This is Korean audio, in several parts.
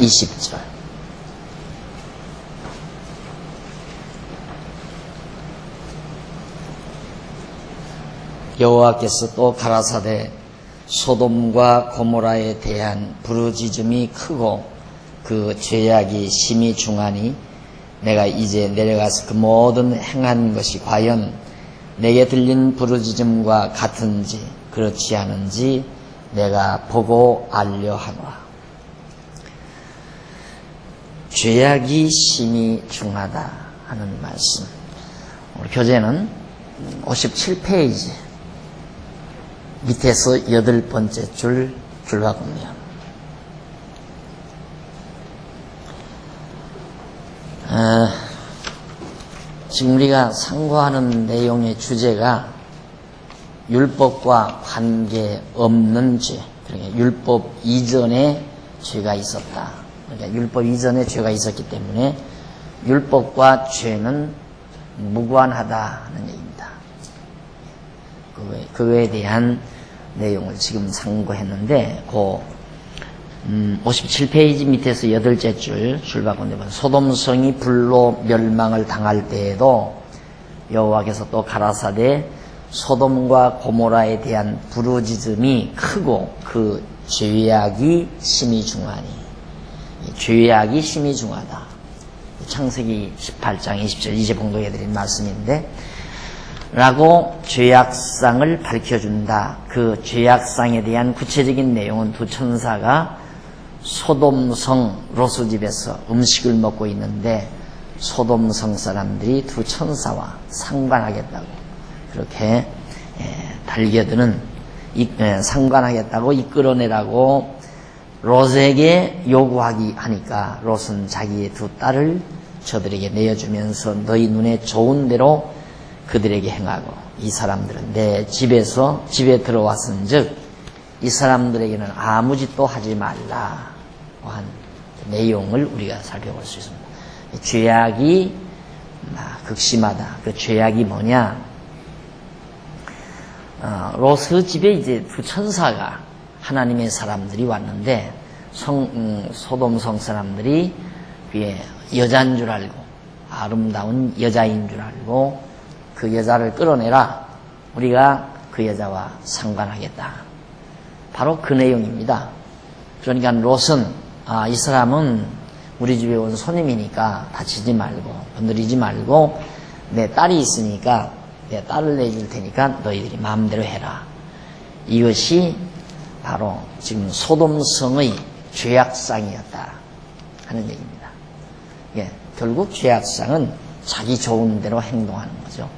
20절. 여호와께서 또 가라사대 소돔과 고모라에 대한 부르짖음이 크고 그 죄악이 심히 중하니 내가 이제 내려가서 그 모든 행한 것이 과연 내게 들린 부르짖음과 같은지 그렇지 않은지 내가 보고 알려 하노라. 죄악이 심히 중하다 하는 말씀. 우리 교재는 57페이지 밑에서 8번째 줄바꿈이요. 지금 우리가 상고하는 내용의 주제가 율법과 관계없는 죄, 그러니까 율법 이전에 죄가 있었다. 그러니까 율법 이전에 죄가 있었기 때문에 율법과 죄는 무관하다 하는 얘기입니다. 그거에 대한 내용을 지금 상고했는데, 57페이지 밑에서 8째 줄바꾼데 보면 소돔성이 불로 멸망을 당할 때에도 여호와께서 또 가라사대 소돔과 고모라에 대한 부르짖음이 크고 그 죄악이 심히 중하니, 죄악이 심히 중하다. 창세기 18장 20절 이제 봉독해드린 말씀인데, 라고 죄악상을 밝혀준다. 그 죄악상에 대한 구체적인 내용은 두 천사가 소돔성 롯의 집에서 음식을 먹고 있는데 소돔성 사람들이 두 천사와 상관하겠다고 그렇게 달겨드는 상관하겠다고 이끌어내라고 롯에게 요구하기 하니까 롯은 자기의 두 딸을 저들에게 내어주면서 너희 눈에 좋은 대로 그들에게 행하고 이 사람들은 내 집에 들어왔은즉 이 사람들에게는 아무 짓도 하지 말라 한 내용을 우리가 살펴볼 수 있습니다. 죄악이 극심하다. 그 죄악이 뭐냐? 롯의 집에 이제 두 천사가 하나님의 사람들이 왔는데 소돔성 사람들이 그게 여자인 줄 알고 아름다운 여자인 줄 알고 그 여자를 끌어내라. 우리가 그 여자와 상관하겠다. 바로 그 내용입니다. 그러니까 롯은 이 사람은 우리 집에 온 손님이니까 다치지 말고 건드리지 말고 내 딸이 있으니까 내 딸을 내줄 테니까 너희들이 마음대로 해라. 이것이 바로 지금 소돔성의 죄악상이었다 하는 얘기입니다. 결국 죄악상은 자기 좋은 대로 행동하는 거죠.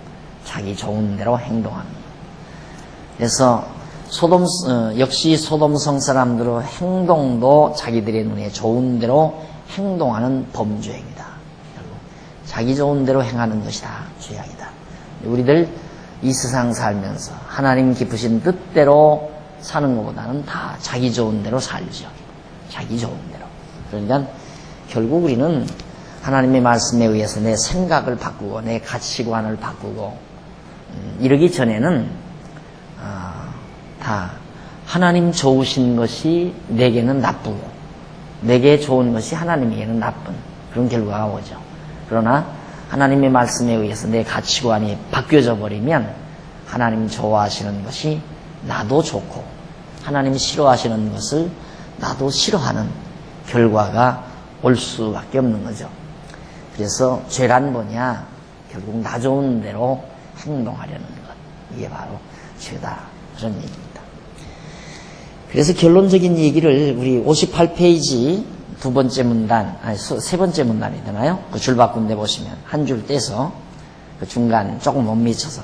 자기 좋은 대로 행동하는 거. 그래서 역시 소돔성 사람들의 행동도 자기들의 눈에 좋은 대로 행동하는 범죄입니다. 결국 자기 좋은 대로 행하는 것이 다 죄악이다. 우리들 이 세상 살면서 하나님 기쁘신 뜻대로 사는 것보다는 다 자기 좋은 대로 살죠. 자기 좋은 대로. 그러니까 결국 우리는 하나님의 말씀에 의해서 내 생각을 바꾸고 내 가치관을 바꾸고 이러기 전에는 다 하나님 좋으신 것이 내게는 나쁘고 내게 좋은 것이 하나님에게는 나쁜 그런 결과가 오죠. 그러나 하나님의 말씀에 의해서 내 가치관이 바뀌어져 버리면 하나님 좋아하시는 것이 나도 좋고 하나님이 싫어하시는 것을 나도 싫어하는 결과가 올 수밖에 없는 거죠. 그래서 죄란 뭐냐? 결국 나 좋은 대로 행동하려는 것. 이게 바로 죄다. 그런 얘기입니다. 그래서 결론적인 얘기를 우리 58페이지 세 번째 문단이 되나요? 그 줄 바꾼데 보시면 한 줄 떼서 그 중간 조금 못 미쳐서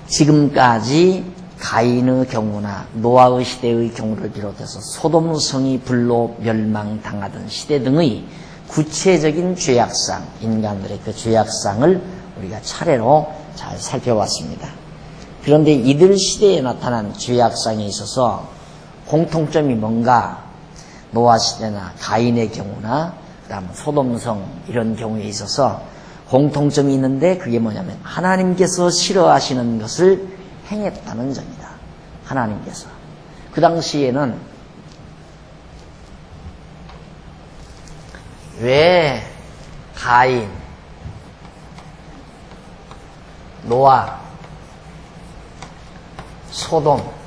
지금까지 가인의 경우나 노아의 시대의 경우를 비롯해서 소돔성이 불로 멸망당하던 시대 등의 구체적인 죄악상, 인간들의 그 죄악상을 우리가 차례로 잘 살펴봤습니다. 그런데 이들 시대에 나타난 죄악상에 있어서 공통점이 뭔가? 노아 시대나 가인의 경우나 그다음 소돔성 이런 경우에 있어서 공통점이 있는데 그게 뭐냐면 하나님께서 싫어하시는 것을 행했다는 점이다. 하나님께서. 그 당시에는 왜 가인, 노아, 소돔,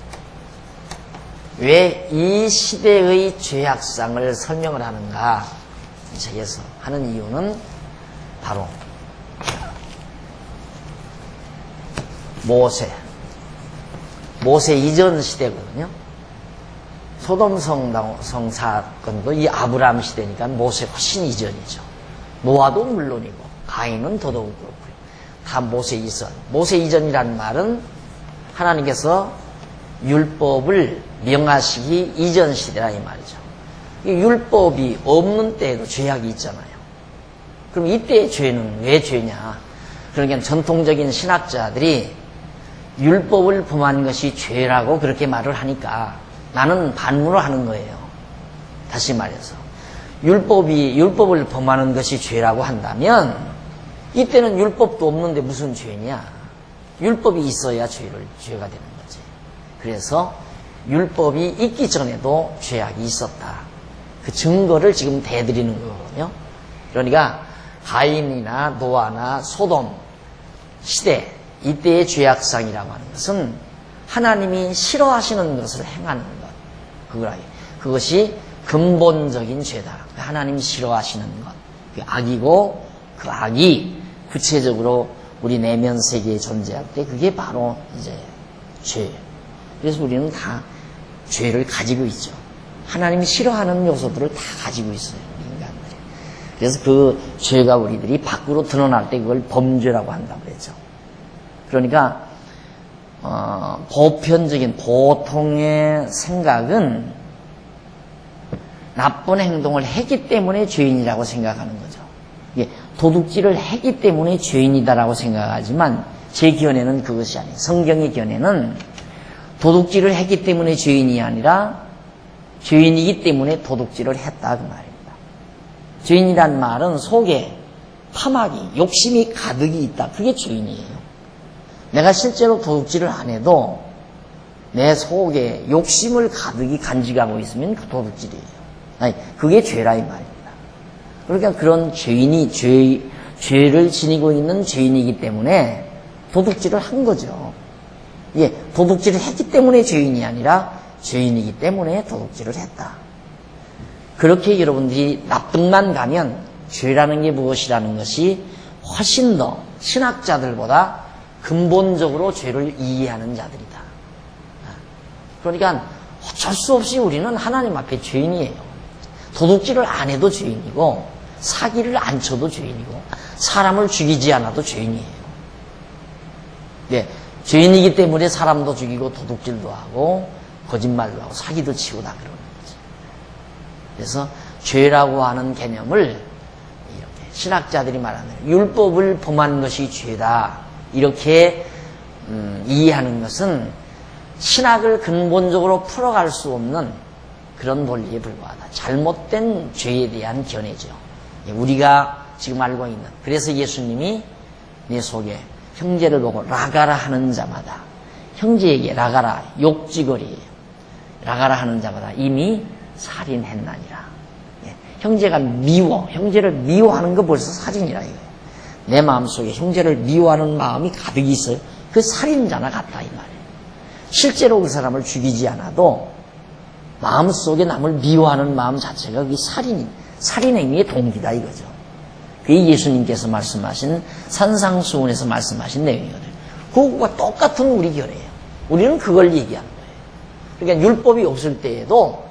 왜 이 시대의 죄악상을 설명을 하는가? 이 책에서 하는 이유는 바로 모세 이전 시대거든요. 소돔 성 사건도 이 아브라함 시대니까 모세 훨씬 이전이죠. 노아도 물론이고 가인은 더더욱 그렇고요. 다 모세 이전. 모세 이전이라는 말은 하나님께서 율법을 명하시기 이전 시대라 이 말이죠. 율법이 없는 때에도 죄악이 있잖아요. 그럼 이때의 죄는 왜 죄냐? 그러니까 전통적인 신학자들이 율법을 범한 것이 죄라고 그렇게 말을 하니까 나는 반문을 하는 거예요. 다시 말해서 율법을 범하는 것이 죄라고 한다면 이때는 율법도 없는데 무슨 죄냐? 율법이 있어야 죄가 되는 거지. 그래서 율법이 있기 전에도 죄악이 있었다. 그 증거를 지금 대드리는 거거든요. 그러니까 가인이나 노아나 소돔 시대 이때의 죄악상이라고 하는 것은 하나님이 싫어하시는 것을 행하는 것. 그것이 근본적인 죄다. 하나님이 싫어하시는 것. 그 악이고 그 악이 구체적으로 우리 내면 세계에 존재할 때 그게 바로 이제 죄. 그래서 우리는 다 죄를 가지고 있죠. 하나님이 싫어하는 요소들을 다 가지고 있어요. 인간들이. 그래서 그 죄가 우리들이 밖으로 드러날 때 그걸 범죄라고 한다고 그랬죠. 그러니까 보편적인 보통의 생각은 나쁜 행동을 했기 때문에 죄인이라고 생각하는 거죠. 도둑질을 했기 때문에 죄인이다라고 생각하지만 제 견해는 그것이 아니에요. 성경의 견해는 도둑질을 했기 때문에 죄인이 아니라 죄인이기 때문에 도둑질을 했다 그 말입니다. 죄인이란 말은 속에 탐악이, 욕심이 가득이 있다. 그게 죄인이에요. 내가 실제로 도둑질을 안 해도 내 속에 욕심을 가득히 간직하고 있으면 그 도둑질이에요. 아니, 그게 죄라 이 말입니다. 그러니까 그런 죄인이 죄를 지니고 있는 죄인이기 때문에 도둑질을 한 거죠. 도둑질을 했기 때문에 죄인이 아니라 죄인이기 때문에 도둑질을 했다. 그렇게 여러분들이 납득만 가면 죄라는 게 무엇이라는 것이 훨씬 더 신학자들보다 근본적으로 죄를 이해하는 자들이다. 그러니까 어쩔 수 없이 우리는 하나님 앞에 죄인이에요. 도둑질을 안 해도 죄인이고 사기를 안 쳐도 죄인이고 사람을 죽이지 않아도 죄인이에요. 죄인이기 때문에 사람도 죽이고 도둑질도 하고 거짓말도 하고 사기도 치고 다 그러는 거죠. 그래서 죄라고 하는 개념을 이렇게 신학자들이 말하는 율법을 범한 것이 죄다 이렇게 이해하는 것은 신학을 근본적으로 풀어갈 수 없는 그런 논리에 불과하다. 잘못된 죄에 대한 견해죠. 우리가 지금 알고 있는. 그래서 예수님이 내 속에 형제를 보고 라가라 하는 자마다 형제에게 라가라 욕지거리예요. 라가라 하는 자마다 이미 살인했나니라. 형제가 형제를 미워하는 거 벌써 살인이라 이거예요. 내 마음속에 형제를 미워하는 마음이 가득히 있어요. 그 살인자나 같다 이 말이에요. 실제로 그 사람을 죽이지 않아도 마음속에 남을 미워하는 마음 자체가 그게 살인행위의 동기다 이거죠. 그게 예수님께서 말씀하신 산상수훈에서 말씀하신 내용이거든요. 그거와 똑같은 우리 견해예요. 우리는 그걸 얘기하는 거예요. 그러니까 율법이 없을 때에도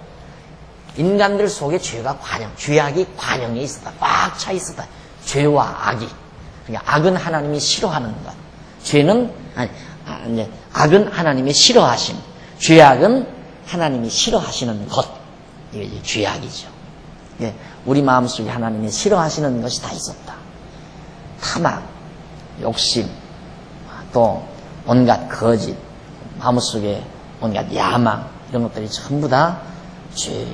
인간들 속에 죄악이 관영해 있었다. 꽉 차 있었다. 죄와 악이. 그러니까 악은 하나님이 싫어하는 것. 악은 하나님이 싫어하심. 죄악은 하나님이 싫어하시는 것. 이게 이제 죄악이죠. 우리 마음속에 하나님이 싫어하시는 것이 다 있었다. 탐악, 욕심, 또 온갖 거짓, 마음속에 온갖 야망 이런 것들이 전부 다 죄일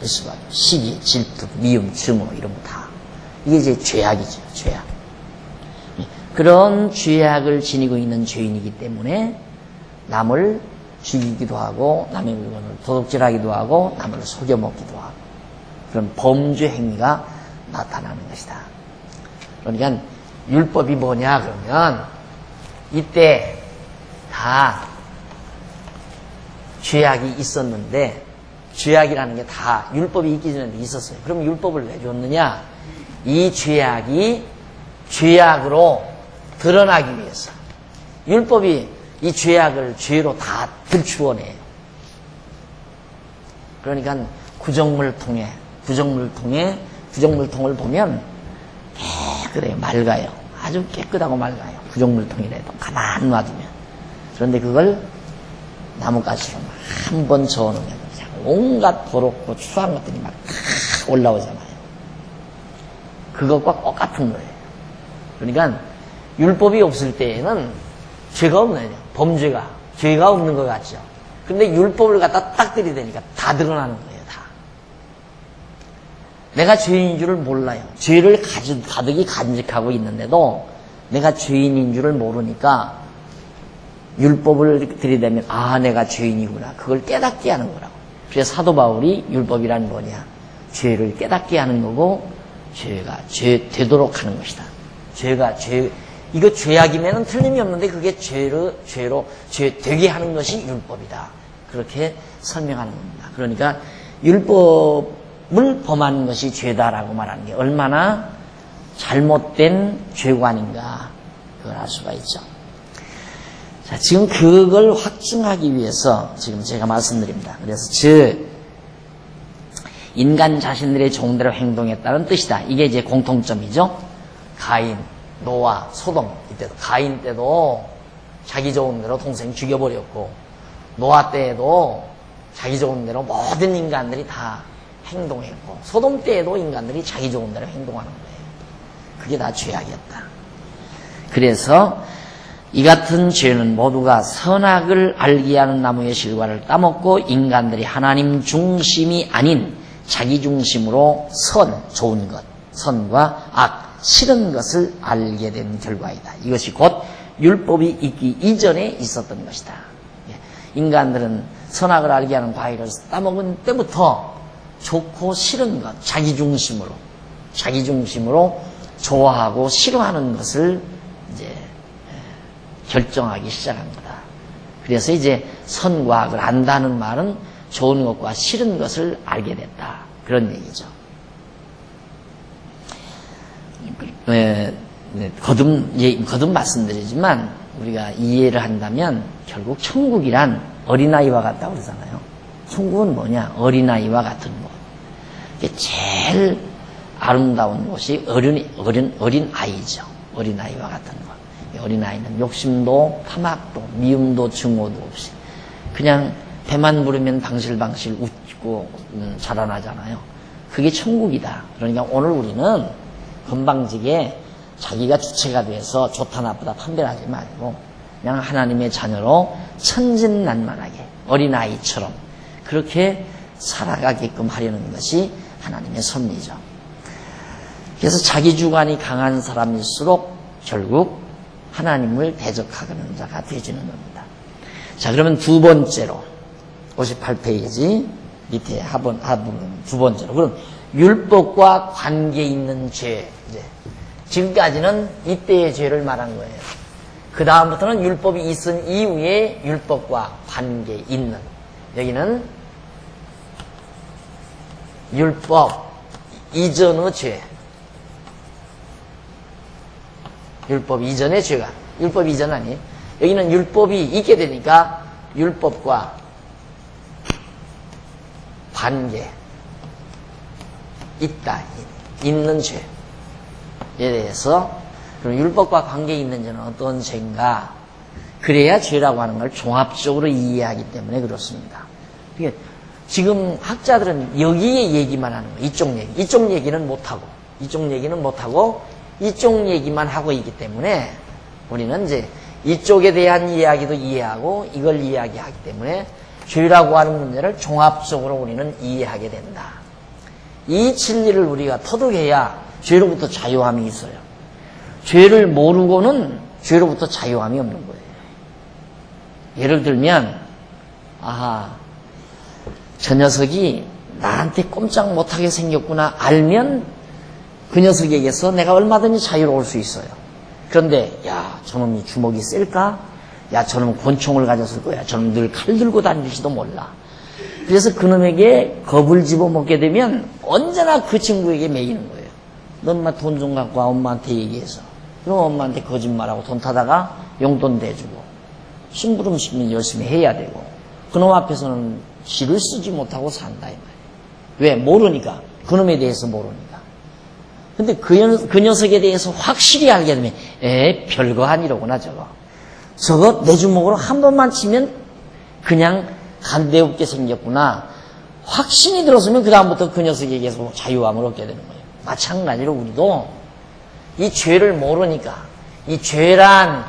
수밖에. 시기, 질투, 미움, 증오 이런 거 다. 이게 이제 죄악이죠. 죄악. 그런 죄악을 지니고 있는 죄인이기 때문에 남을 죽이기도 하고 남의 물건을 도둑질하기도 하고 남을 속여먹기도 하고 그런 범죄 행위가 나타나는 것이다. 그러니까 율법이 뭐냐 그러면 이때 다 죄악이 있었는데 죄악이라는 게 다 율법이 있기 전에 있었어요. 그럼 율법을 왜 줬느냐? 이 죄악이 죄악으로 드러나기 위해서. 율법이 이 죄악을 죄로 다 들추어내요. 그러니까 구정물통을 보면 깨끗해요. 맑아요. 아주 깨끗하고 맑아요. 구정물통이라도 가만 놔두면. 그런데 그걸 나뭇가지로 한 번 저어놓으면 온갖 더럽고 추한 것들이 막 올라오잖아요. 그것과 똑같은 거예요. 그러니까 율법이 없을 때에는 죄가 없네요. 죄가 없는 것 같죠. 근데 율법을 갖다 딱 들이대니까 다 드러나는 거예요. 다. 내가 죄인인 줄을 몰라요. 죄를 가득히 간직하고 있는데도 내가 죄인인 줄을 모르니까 율법을 들이대면 내가 죄인이구나. 그걸 깨닫게 하는 거라고. 그래서 사도 바울이 율법이란 뭐냐? 죄를 깨닫게 하는 거고 죄가 죄 되도록 하는 것이다. 이거 죄악이면은 틀림이 없는데 그게 죄 되게 하는 것이 율법이다. 그렇게 설명하는 겁니다. 그러니까 율법을 범하는 것이 죄다라고 말하는 게 얼마나 잘못된 죄관인가 그걸 알 수가 있죠. 자, 지금 그걸 확증하기 위해서 지금 제가 말씀드립니다. 그래서 인간 자신들의 종대로 행동했다는 뜻이다. 이게 이제 공통점이죠. 가인, 노아, 소돔 이때도 가인 때도 자기 좋은 대로 동생 죽여버렸고 노아 때에도 자기 좋은 대로 모든 인간들이 다 행동했고 소돔 때에도 인간들이 자기 좋은 대로 행동하는 거예요. 그게 다 죄악이었다. 그래서 이 같은 죄는 모두가 선악을 알게 하는 나무의 실과를 따먹고 인간들이 하나님 중심이 아닌 자기 중심으로 좋은 것, 선과 악, 싫은 것을 알게 된 결과이다. 이것이 곧 율법이 있기 이전에 있었던 것이다. 인간들은 선악을 알게 하는 과일을 따먹은 때부터 좋고 싫은 것, 자기 중심으로 좋아하고 싫어하는 것을 이제 결정하기 시작한 거다. 그래서 이제 선과 악을 안다는 말은 좋은 것과 싫은 것을 알게 됐다. 그런 얘기죠. 거듭 말씀드리지만 우리가 이해를 한다면 결국 천국이란 어린아이와 같다고 그러잖아요. 천국은 뭐냐? 어린아이와 같은 곳. 이게 제일 아름다운 곳이 어린아이죠. 어린아이와 같은 곳. 어린아이는 욕심도 탐악도 미움도 증오도 없이 그냥 배만 부르면 방실방실 웃고 자라나잖아요. 그게 천국이다. 그러니까 오늘 우리는 건방지게 자기가 주체가 돼서 좋다 나쁘다 판별하지 말고 그냥 하나님의 자녀로 천진난만하게 어린아이처럼 그렇게 살아가게끔 하려는 것이 하나님의 섭리죠. 그래서 자기 주관이 강한 사람일수록 결국 하나님을 대적하는 자가 되지는 겁니다. 자, 그러면 두 번째로 58페이지 밑에 하부 두 번째로 그럼 율법과 관계 있는 죄. 지금까지는 이때의 죄를 말한 거예요. 그 다음부터는 율법이 있은 이후에 율법과 관계 있는. 여기는 율법 이전의 죄. 율법 이전의 죄가. 율법 이전 아니에요. 여기는 율법이 있게 되니까 율법과 관계 있다. 있는 죄에 대해서 그럼 율법과 관계 있는 죄는 어떤 죄인가? 그래야 죄라고 하는 걸 종합적으로 이해하기 때문에 그렇습니다. 그러니까 지금 학자들은 여기에 얘기만 하는 거예요. 이쪽 얘기는 못하고 이쪽 얘기만 하고 있기 때문에 우리는 이제 이쪽에 대한 이야기도 이해하고 이걸 이야기하기 때문에 죄라고 하는 문제를 종합적으로 우리는 이해하게 된다. 이 진리를 우리가 터득해야 죄로부터 자유함이 있어요. 죄를 모르고는 죄로부터 자유함이 없는 거예요. 예를 들면 저 녀석이 나한테 꼼짝 못하게 생겼구나 알면 그 녀석에게서 내가 얼마든지 자유로울 수 있어요. 그런데 야, 저놈이 주먹이 셀까? 야, 저놈은 권총을 가졌을 거야. 저놈 늘 칼 들고 다닐지도 몰라. 그래서 그놈에게 겁을 집어먹게 되면 언제나 그 친구에게 매이는 거예요. 너 엄마 돈 좀 갖고 와, 엄마한테 얘기해서. 그럼 엄마한테 거짓말하고 돈 타다가 용돈 대주고 심부름 시키면 열심히 해야 되고 그놈 앞에서는 기를 쓰지 못하고 산다 이 말이에요. 왜? 모르니까. 그놈에 대해서 모르니까. 근데 그 녀석에 대해서 확실히 알게 되면 별거 아니로구나 저거 내 주먹으로 한 번만 치면 그냥 간대없게 생겼구나. 확신이 들었으면 그 다음부터 그 녀석에게서 자유함을 얻게 되는 거예요. 마찬가지로 우리도 이 죄를 모르니까 이 죄란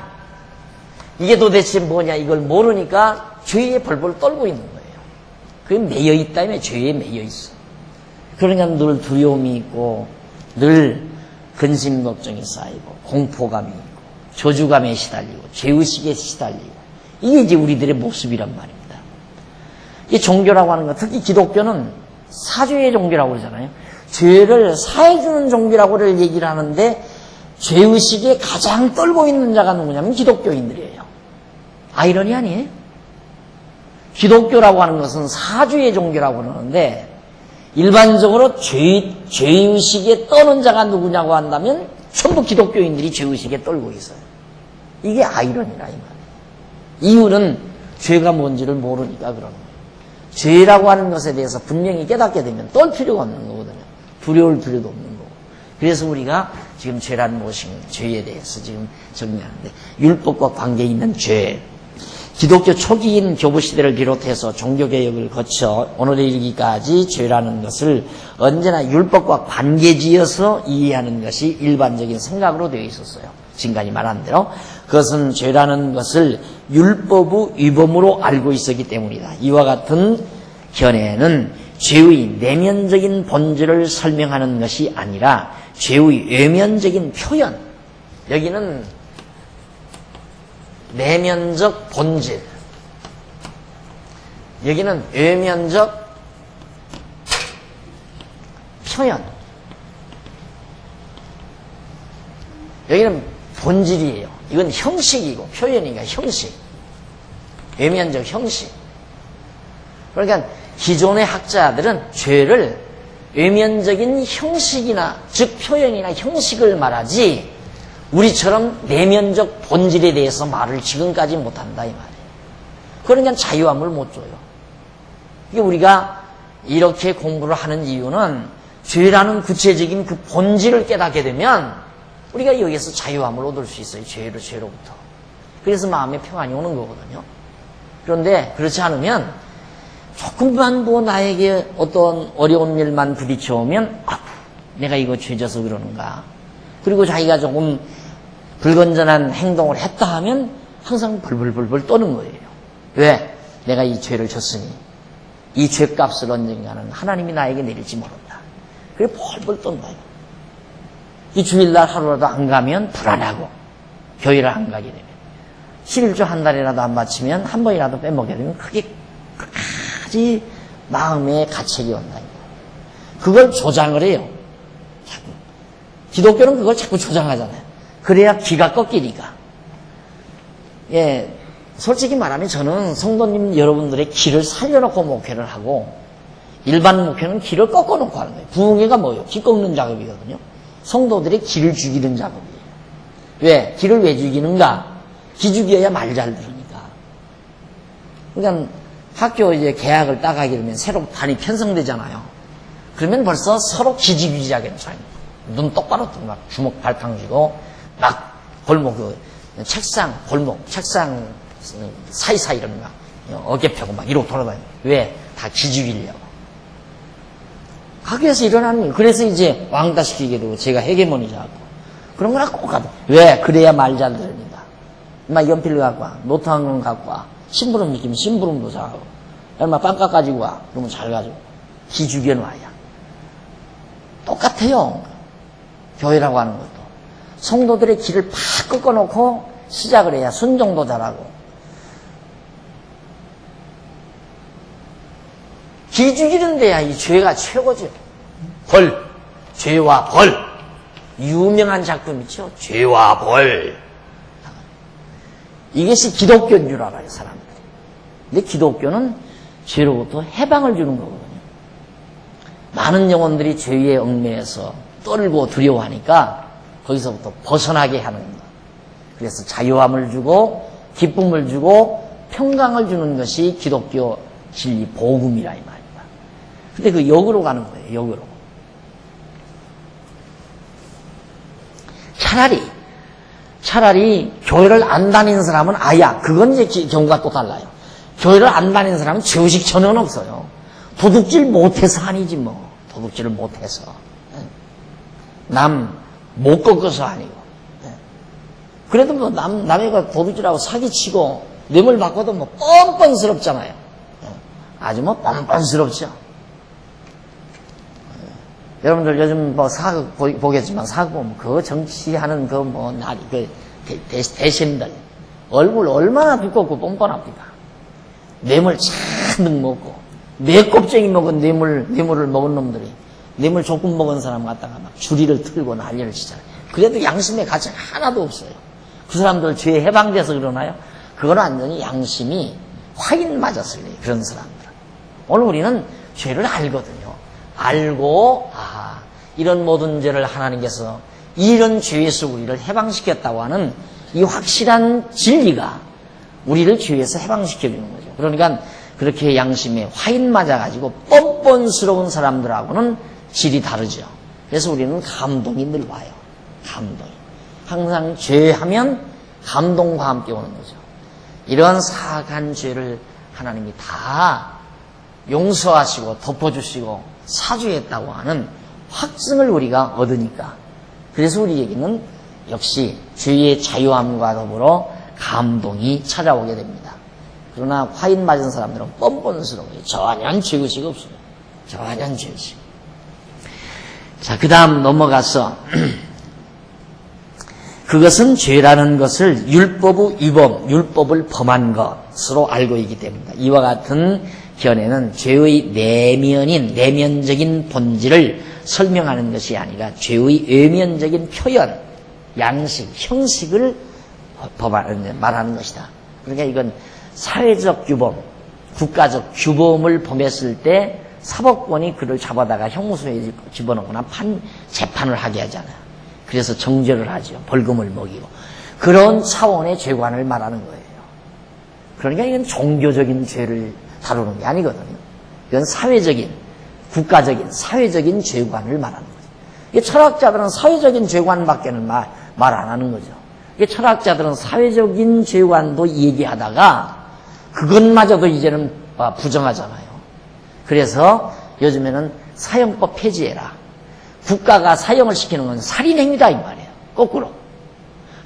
이게 도대체 뭐냐 이걸 모르니까 죄에 벌벌 떨고 있는 거예요. 그게 매여있다며 죄에 매여있어. 그러니까 늘 두려움이 있고 늘 근심 걱정이 쌓이고 공포감이 있고 저주감에 시달리고 죄의식에 시달리고 이게 이제 우리들의 모습이란 말입니다. 이 종교라고 하는 것, 특히 기독교는 사죄의 종교라고 그러잖아요. 죄를 사해주는 종교라고를 얘기를 하는데 죄의식에 가장 떨고 있는 자가 누구냐면 기독교인들이에요. 아이러니 아니에요? 기독교라고 하는 것은 사죄의 종교라고 그러는데 일반적으로 죄의식에 떠는 자가 누구냐고 한다면 전부 기독교인들이 죄의식에 떨고 있어요. 이게 아이러니라 이 말이에요. 이유는 죄가 뭔지를 모르니까 그러는 거예요. 죄라고 하는 것에 대해서 분명히 깨닫게 되면 떨 필요가 없는 거거든요. 두려울 필요도 없는 거고. 그래서 우리가 지금 죄란 무엇인가, 죄에 대해서 지금 정리하는데 율법과 관계 있는 죄. 기독교 초기인 교부시대를 비롯해서 종교개혁을 거쳐 오늘에 이르기까지 죄라는 것을 언제나 율법과 관계지어서 이해하는 것이 일반적인 생각으로 되어 있었어요. 지금까지 말한 대로 그것은 죄라는 것을 율법의 위법으로 알고 있었기 때문이다. 이와 같은 견해는 죄의 내면적인 본질을 설명하는 것이 아니라 죄의 외면적인 표현, 여기는 내면적 본질, 여기는 외면적 표현, 여기는 본질이에요. 이건 형식이고 표현이니까 형식, 외면적 형식. 그러니까 기존의 학자들은 죄를 외면적인 형식이나 즉 표현이나 형식을 말하지 우리처럼 내면적 본질에 대해서 말을 지금까지 못한다 이 말이에요. 그러니까 자유함을 못 줘요. 이게 우리가 이렇게 공부를 하는 이유는 죄라는 구체적인 그 본질을 깨닫게 되면 우리가 여기서 자유함을 얻을 수 있어요. 죄로부터. 그래서 마음에 평안이 오는 거거든요. 그런데 그렇지 않으면 조금만 뭐 나에게 어떤 어려운 일만 부딪혀오면 내가 이거 죄져서 그러는가. 그리고 자기가 조금 불건전한 행동을 했다 하면 항상 벌벌벌벌 떠는 거예요. 왜? 내가 이 죄를 졌으니 이 죄값을 언젠가는 하나님이 나에게 내릴지 모른다. 그래 벌벌 떤다. 이 주일날 하루라도 안 가면 불안하고 교회를 안 가게 되면 11주 한 달이라도 안 마치면 한 번이라도 빼먹게 되면 그게 끝까지 마음에 가책이 온다. 그걸 조장을 해요. 자꾸. 기독교는 그걸 자꾸 조장하잖아요. 그래야 기가 꺾이니까. 예, 솔직히 말하면 저는 성도님 여러분들의 기를 살려놓고 목회를 하고 일반 목회는 기를 꺾어놓고 하는 거예요. 부흥회가 뭐예요? 기 꺾는 작업이거든요. 성도들의 기를 죽이는 작업이에요. 왜? 기를 왜 죽이는가? 기 죽여야 말 잘 들으니까. 그러니까 학교 이제 개학을 따가게 되면 새로 반이 편성되잖아요. 그러면 벌써 서로 기지기지하게 차요. 눈 똑바로 뜨고 막 주먹 발팡 쥐고 막 골목 책상 사이사이 이런 막 어깨 펴고 막 이러고 돌아다녀요. 왜? 다 기죽이려고. 학교에서 일어나는 거예요. 그래서 이제 왕따시키게 되고 제가 헤게모니자고 그런 거랑 꼭 가도 왜? 그래야 말 잘 들으니까. 막 연필 갖고 와, 노트 한 권 갖고 와, 심부름 시키면 심부름도 잘하고, 얼마 빵 깎아지고 와, 그러면 잘 가지고 기죽여놔야 똑같아요. 교회라고 하는 것도 성도들의 길을 팍 꺾어놓고 시작을 해야 순종도 잘하고. 기 죽이는 데야 이 죄가 최고죠. 죄와 벌. 유명한 작품이죠. 죄와 벌. 이것이 기독교인 줄 알아요, 사람들이. 근데 기독교는 죄로부터 해방을 주는 거거든요. 많은 영혼들이 죄에 얽매여서 떨고 두려워하니까 거기서부터 벗어나게 하는 것. 그래서 자유함을 주고 기쁨을 주고 평강을 주는 것이 기독교 진리 복음이라 이 말입니다. 근데 그 역으로 가는 거예요. 역으로. 차라리 교회를 안 다니는 사람은 아야. 그건 이제 경우가 또 달라요. 교회를 안 다니는 사람은 죄의식 전혀 없어요. 도둑질 못해서 아니지 뭐. 도둑질을 못해서. 남 못 꺾어서 아니고. 그래도 뭐 남애가 도둑질하고 사기치고 뇌물 받고도 뭐 뻔뻔스럽잖아요. 아주 뭐 뻔뻔스럽죠. 여러분들 요즘 뭐 사극 보겠지만 사극 보면 그 정치하는 그 뭐 날이 그 대신들 얼굴 얼마나 두껍고 뻔뻔합니까? 뇌물 잔뜩 먹고 뇌 껍쟁이 먹은 뇌물을 먹은 놈들이 뇌물 조금 먹은 사람 갖다가 막 주리를 틀고 난리를 치잖아요. 그래도 양심의 가치가 하나도 없어요. 그 사람들 죄에 해방돼서 그러나요? 그건 완전히 양심이 화인 맞았을 리 그런 사람들. 오늘 우리는 죄를 알거든요. 알고 이런 모든 죄를 하나님께서 이런 죄에서 우리를 해방시켰다고 하는 이 확실한 진리가 우리를 죄에서 해방시켜주는 거죠. 그러니까 그렇게 양심에 화인 맞아가지고 뻔뻔스러운 사람들하고는 질이 다르죠. 그래서 우리는 감동이 늘 와요. 감동이. 항상 죄하면 감동과 함께 오는 거죠. 이러한 사악한 죄를 하나님이 다 용서하시고 덮어주시고 사주했다고 하는 확증을 우리가 얻으니까 그래서 우리에게는 역시 죄의 자유함과 더불어 감동이 찾아오게 됩니다. 그러나 화인 맞은 사람들은 뻔뻔스러워요. 전혀 죄의식 없어요. 전혀 죄의식. 자, 그 다음 넘어가서 그것은 죄라는 것을 율법의 위법, 율법을 범한 것으로 알고 있기 때문이다. 이와 같은 견해는 죄의 내면적인 본질을 설명하는 것이 아니라 죄의 외면적인 표현, 양식, 형식을 말하는 것이다. 그러니까 이건 사회적 규범, 국가적 규범을 범했을 때 사법권이 그를 잡아다가 형무소에 집어넣거나 재판을 하게 하잖아요. 그래서 정죄를 하죠. 벌금을 먹이고. 그런 차원의 죄관을 말하는 거예요. 그러니까 이건 종교적인 죄를 다루는 게 아니거든요. 이건 사회적인, 국가적인, 사회적인 죄관을 말하는 거죠. 이게 철학자들은 사회적인 죄관밖에는 말 안 하는 거죠. 이게 철학자들은 사회적인 죄관도 얘기하다가 그것마저도 이제는 부정하잖아요. 그래서 요즘에는 사형법 폐지해라. 국가가 사형을 시키는 건 살인행위다 이 말이에요. 거꾸로.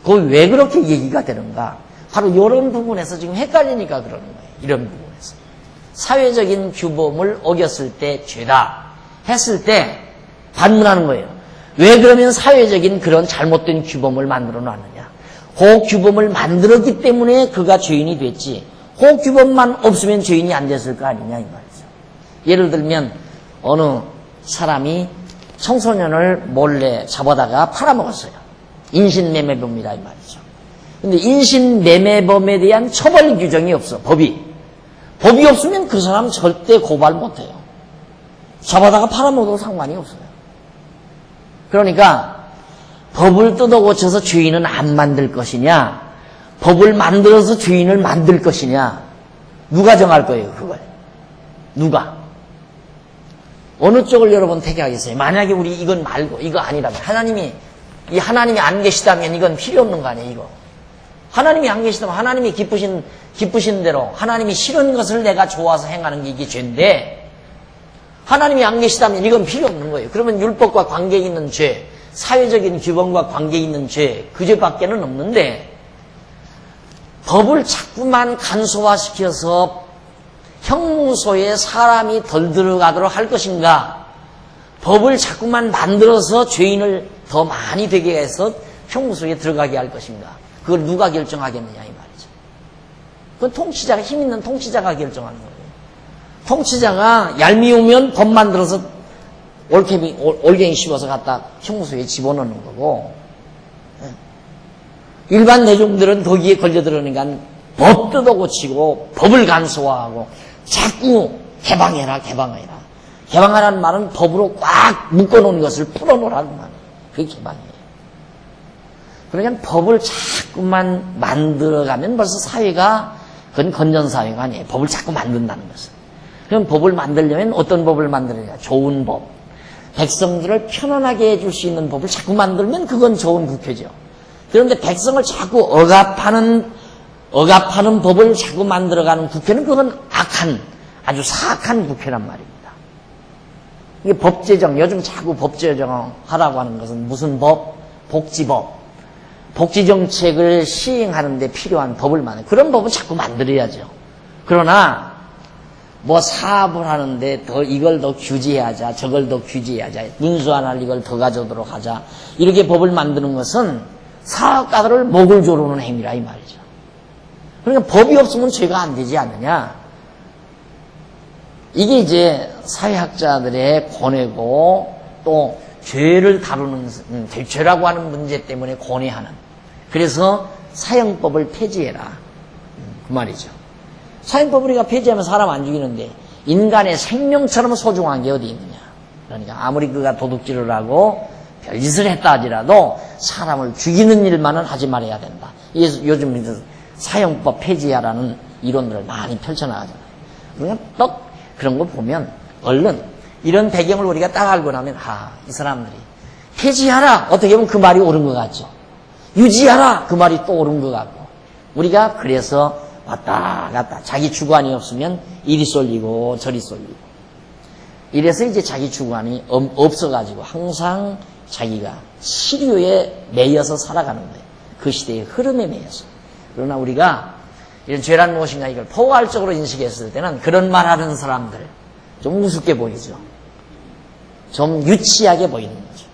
그걸 왜 그렇게 얘기가 되는가? 바로 이런 부분에서 지금 헷갈리니까 그러는 거예요. 이런 부분에서. 사회적인 규범을 어겼을 때 죄다 했을 때 반문하는 거예요. 왜 그러면 사회적인 그런 잘못된 규범을 만들어 놨느냐? 그 규범을 만들었기 때문에 그가 죄인이 됐지. 그 규범만 없으면 죄인이 안 됐을 거 아니냐 이 말이죠. 예를 들면 어느 사람이 청소년을 몰래 잡아다가 팔아먹었어요. 인신매매범이라 이 말이죠. 근데 인신매매범에 대한 처벌 규정이 없어. 법이 없으면 그 사람 절대 고발 못해요. 잡아다가 팔아먹어도 상관이 없어요. 그러니까 법을 뜯어 고쳐서 죄인은 안 만들 것이냐, 법을 만들어서 죄인을 만들 것이냐, 누가 정할 거예요, 그걸? 누가? 어느 쪽을 여러분 택하겠어요? 만약에 우리 이건 말고 이거 아니라면 하나님이 안 계시다면 이건 필요 없는 거 아니에요, 이거? 하나님이 안 계시다면 하나님이 기쁘신 대로 하나님이 싫은 것을 내가 좋아서 행하는 게 이게 죄인데 하나님이 안 계시다면 이건 필요 없는 거예요. 그러면 율법과 관계 있는 죄, 사회적인 규범과 관계 있는 죄, 그 죄밖에는 없는데 법을 자꾸만 간소화시켜서 형무소에 사람이 덜 들어가도록 할 것인가, 법을 자꾸만 만들어서 죄인을 더 많이 되게 해서 형무소에 들어가게 할 것인가, 그걸 누가 결정하겠느냐 이 말이죠. 그건 힘 있는 통치자가 결정하는 거예요. 통치자가 얄미우면 법 만들어서 올갱이 씹어서 갖다 형수에 집어넣는 거고, 일반 대중들은 거기에 걸려들으니까 법 뜯어고치고 법을 간소화하고 자꾸 개방해라. 개방하라는 말은 법으로 꽉 묶어놓은 것을 풀어놓으라는 말이에요. 그게 개방이에요. 그러니까 법을 자꾸만 만들어가면 벌써 사회가 그건 건전사회가 아니에요. 법을 자꾸 만든다는 것은. 그럼 법을 만들려면 어떤 법을 만들어야 좋은 법. 백성들을 편안하게 해줄 수 있는 법을 자꾸 만들면 그건 좋은 국회죠. 그런데 백성을 자꾸 억압하는 법을 자꾸 만들어가는 국회는 그건 아주 사악한 국회란 말입니다. 이게 법 제정, 요즘 자꾸 법 제정 하라고 하는 것은 무슨 법? 복지법. 복지정책을 시행하는 데 필요한 법을 그런 법은 자꾸 만들어야죠. 그러나 뭐 사업을 하는데 이걸 더 규제하자, 저걸 더 규제하자, 문수환할 이걸 더 가져오도록 하자, 이렇게 법을 만드는 것은 사업가들을 목을 조르는 행위라 이 말이죠. 그러니까 법이 없으면 죄가 안 되지 않느냐. 이게 이제 사회학자들의 권해고, 또 죄를 다루는, 죄라고 하는 문제 때문에 권해하는. 그래서 사형법을 폐지해라. 그 말이죠. 사형법을 우리가 폐지하면 사람 안 죽이는데 인간의 생명처럼 소중한 게 어디 있느냐. 그러니까 아무리 그가 도둑질을 하고 별짓을 했다 하더라도 사람을 죽이는 일만은 하지 말아야 된다. 요즘 사형법 폐지하라는 이론들을 많이 펼쳐나가잖아요. 그러니까 또 그런 거 보면 얼른 이런 배경을 우리가 딱 알고 나면 이 사람들이 폐지하라, 어떻게 보면 그 말이 옳은 것 같죠. 유지하라, 그 말이 또 옳은 것 같고. 우리가 그래서 왔다 갔다 자기 주관이 없으면 이리 쏠리고 저리 쏠리고, 이래서 이제 자기 주관이 없어가지고 항상 자기가 시류에 매여서 살아가는 거예요. 그 시대의 흐름에 매여서. 그러나 우리가 이런 죄란 무엇인가 이걸 포괄적으로 인식했을 때는 그런 말하는 사람들 좀 우습게 보이죠. 좀 유치하게 보이는 거죠.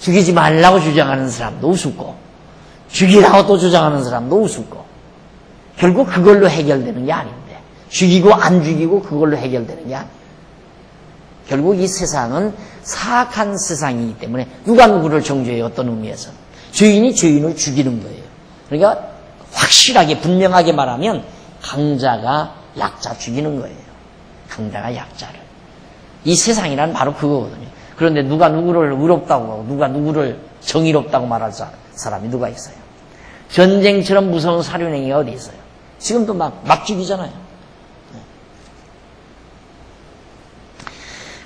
죽이지 말라고 주장하는 사람도 우습고, 죽이라고 또 주장하는 사람도 우습고, 결국 그걸로 해결되는 게 아닌데, 죽이고 안 죽이고 그걸로 해결되는 게 아니에요. 결국 이 세상은 사악한 세상이기 때문에 누가 누구를 정죄해요? 어떤 의미에서 죄인이 죄인을 죽이는 거예요. 그러니까 확실하게 분명하게 말하면 강자가 약자 죽이는 거예요. 강자가 약자를. 이 세상이란 바로 그거거든요. 그런데 누가 누구를 의롭다고 하고 누가 누구를 정의롭다고 말할 사람이 누가 있어요? 전쟁처럼 무서운 살인행위가 어디 있어요? 지금도 막 죽이잖아요.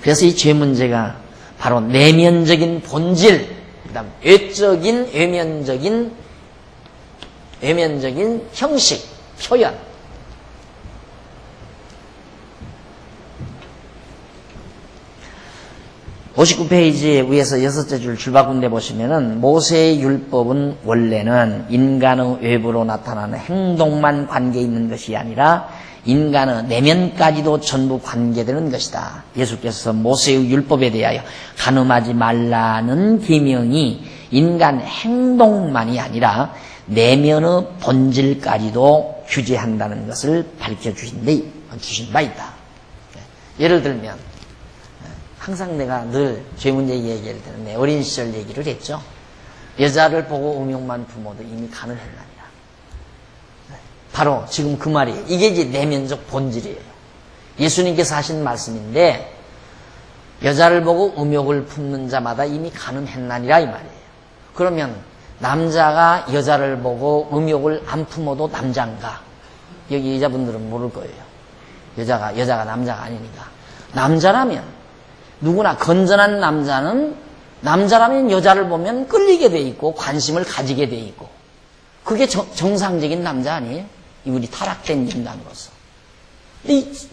그래서 이 죄 문제가 바로 내면적인 본질, 그다음 외적인 외면적인 형식, 표현. 59페이지 위에서 6째 줄 줄바꾼데 보시면은 모세의 율법은 원래는 인간의 외부로 나타나는 행동만 관계 있는 것이 아니라 인간의 내면까지도 전부 관계되는 것이다. 예수께서 모세의 율법에 대하여 간음하지 말라는 계명이 인간 행동만이 아니라 내면의 본질까지도 규제한다는 것을 밝혀주신 바 있다. 예를 들면 항상 내가 늘 죄 문제 얘기할 때는 내 어린 시절 얘기를 했죠. 여자를 보고 음욕만 부모도 이미 간을 했나니라. 바로 지금 그 말이에요. 이게 이제 내면적 본질이에요. 예수님께서 하신 말씀인데 여자를 보고 음욕을 품는 자마다 이미 간은 했나니라 이 말이에요. 그러면 남자가 여자를 보고 음욕을 안 품어도 남자인가? 여기 여자분들은 모를 거예요. 여자가 남자가 아니니까. 남자라면 누구나 건전한 남자라면 여자를 보면 끌리게 돼 있고 관심을 가지게 돼 있고, 그게 정상적인 남자 아니에요? 우리 타락된 인간으로서.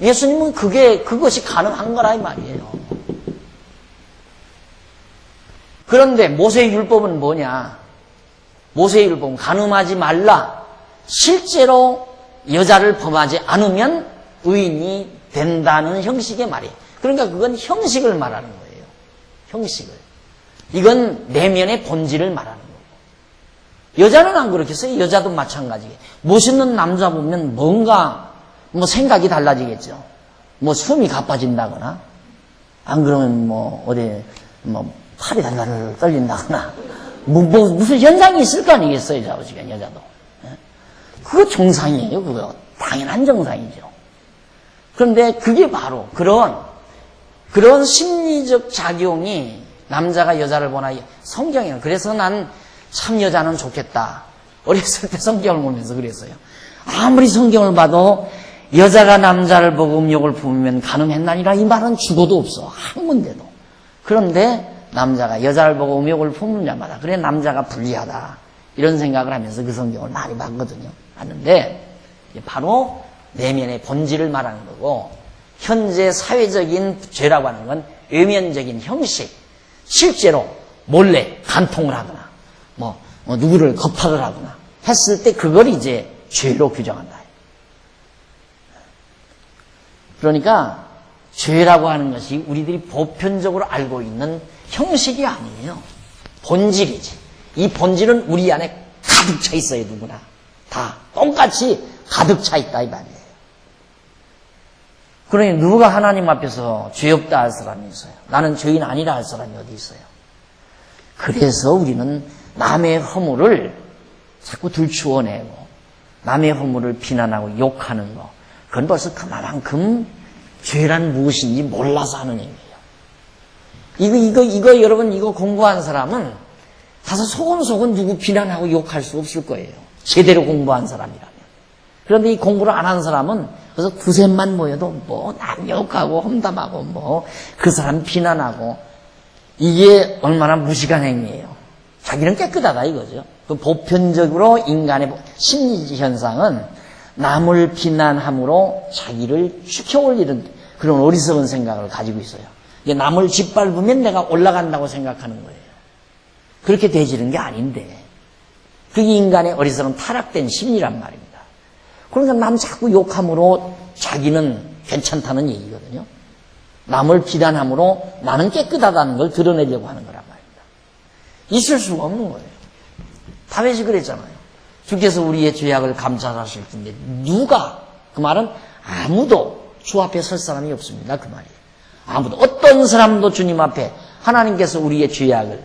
예수님은 그것이 가능한 거라 이 말이에요. 그런데 모세의 율법은 뭐냐? 모세의 율법은 간음하지 말라. 실제로 여자를 범하지 않으면 의인이 된다는 형식의 말이에요. 그러니까 그건 형식을 말하는 거예요. 형식을. 이건 내면의 본질을 말하는 거고. 여자는 안 그렇겠어요? 여자도 마찬가지게. 멋있는 남자 보면 뭔가 생각이 달라지겠죠. 숨이 가빠진다거나 안 그러면 뭐 어디 뭐 팔이 달달 떨린다거나 무슨 현상이 있을 거 아니겠어요, 아버지가 여자도. 그거 정상이에요, 그거 당연한 정상이죠. 그런데 그게 바로 그런 심리적 작용이 남자가 여자를 보나 성경에는 그래서 난 참 여자는 좋겠다. 어렸을 때 성경을 보면서 그랬어요. 아무리 성경을 봐도 여자가 남자를 보고 음욕을 품으면 간음했나니라 이 말은 죽어도 없어. 한 군데도. 그런데 남자가 여자를 보고 음욕을 품는 자마다 그래 남자가 불리하다. 이런 생각을 하면서 그 성경을 많이 봤거든요. 봤는데 바로 내면의 본질을 말하는 거고 현재 사회적인 죄라고 하는 건 외면적인 형식. 실제로 몰래 간통을 하거나 뭐 누구를 겁탈을 하거나 했을 때 그걸 이제 죄로 규정한다. 그러니까 죄라고 하는 것이 우리들이 보편적으로 알고 있는 형식이 아니에요. 본질이지. 이 본질은 우리 안에 가득 차 있어요. 누구나. 다 똑같이 가득 차 있다 이 말이에요. 그러니 누가 하나님 앞에서 죄 없다 할 사람이 있어요. 나는 죄인 아니라 할 사람이 어디 있어요. 그래서 우리는 남의 허물을 자꾸 들추어내고 남의 허물을 비난하고 욕하는 거 그건 벌써 그만큼 죄란 무엇인지 몰라서 하는 얘기예요. 이거 여러분 이거 공부한 사람은 가서 소곤소곤 누구 비난하고 욕할 수 없을 거예요. 제대로 공부한 사람이라면. 그런데 이 공부를 안 한 사람은 그래서 두셋만 모여도 뭐 남 욕하고 험담하고 뭐 그 사람 비난하고 이게 얼마나 무식한 행위예요. 자기는 깨끗하다 이거죠. 그 보편적으로 인간의 심리 현상은 남을 비난함으로 자기를 추켜올리는 그런 어리석은 생각을 가지고 있어요. 남을 짓밟으면 내가 올라간다고 생각하는 거예요. 그렇게 되지는 게 아닌데 그게 인간의 어리석은 타락된 심리란 말입니다. 그러니까 남 자꾸 욕함으로 자기는 괜찮다는 얘기거든요. 남을 비난함으로 나는 깨끗하다는 걸 드러내려고 하는 거란 말입니다. 있을 수가 없는 거예요. 다윗이 그랬잖아요. 주께서 우리의 죄악을 감찰하실 텐데 누가 그 말은 아무도 주 앞에 설 사람이 없습니다. 그 말이에요. 아무도 어떤 사람도 주님 앞에 하나님께서 우리의 죄악을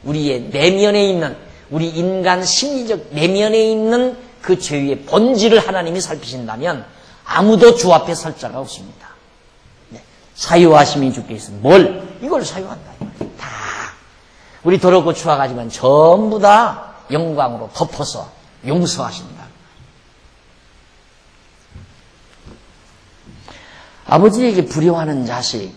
우리의 내면에 있는 우리 인간 심리적 내면에 있는 그 죄의 본질을 하나님이 살피신다면 아무도 주 앞에 설 자가 없습니다. 네. 사유하심이 주께 있으면 이걸 사유한다. 다 우리 더럽고 추악하지만 전부 다 영광으로 덮어서 용서하신다. 아버지에게 불효하는 자식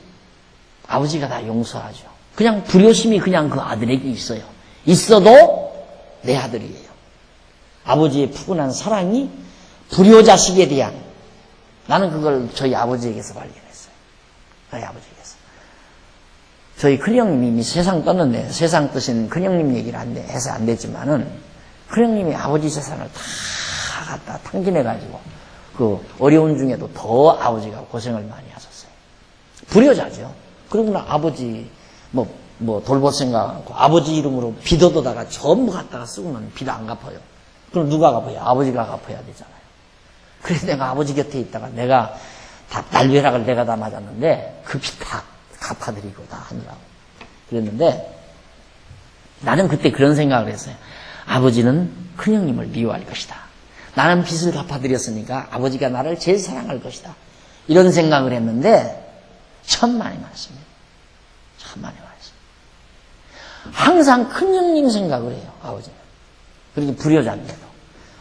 아버지가 다 용서하죠. 그냥 불효심이 그냥 그 아들에게 있어요. 있어도 내 아들이에요. 아버지의 푸근한 사랑이 불효 자식에 대한 나는 그걸 저희 아버지에게서 발견했어요. 저희 아버지에게서. 저희 큰형님이 이미 세상 떴는데 세상 뜨신 큰형님 얘기를 해서 안 됐지만은 큰형님이 아버지 재산을 다 갖다 탕진해가지고 그 어려운 중에도 더 아버지가 고생을 많이 하셨어요. 불효자죠. 그러고 나 아버지 뭐 돌볼 생각 않고 아버지 이름으로 빚 얻어다가 전부 갖다가 쓰고는 빚 안 갚아요. 그럼 누가 갚아요? 아버지가 갚아야 되잖아요. 그래서 내가 아버지 곁에 있다가 내가 다 날벼락을 내가 다 맞았는데 그 빚 다 갚아드리고 다 하느라고 그랬는데 나는 그때 그런 생각을 했어요. 아버지는 큰형님을 미워할 것이다. 나는 빚을 갚아드렸으니까 아버지가 나를 제일 사랑할 것이다. 이런 생각을 했는데 천만에 많습니다. 천만에 많습니다. 항상 큰형님 생각을 해요. 아버지는. 그렇게 불효자인데도.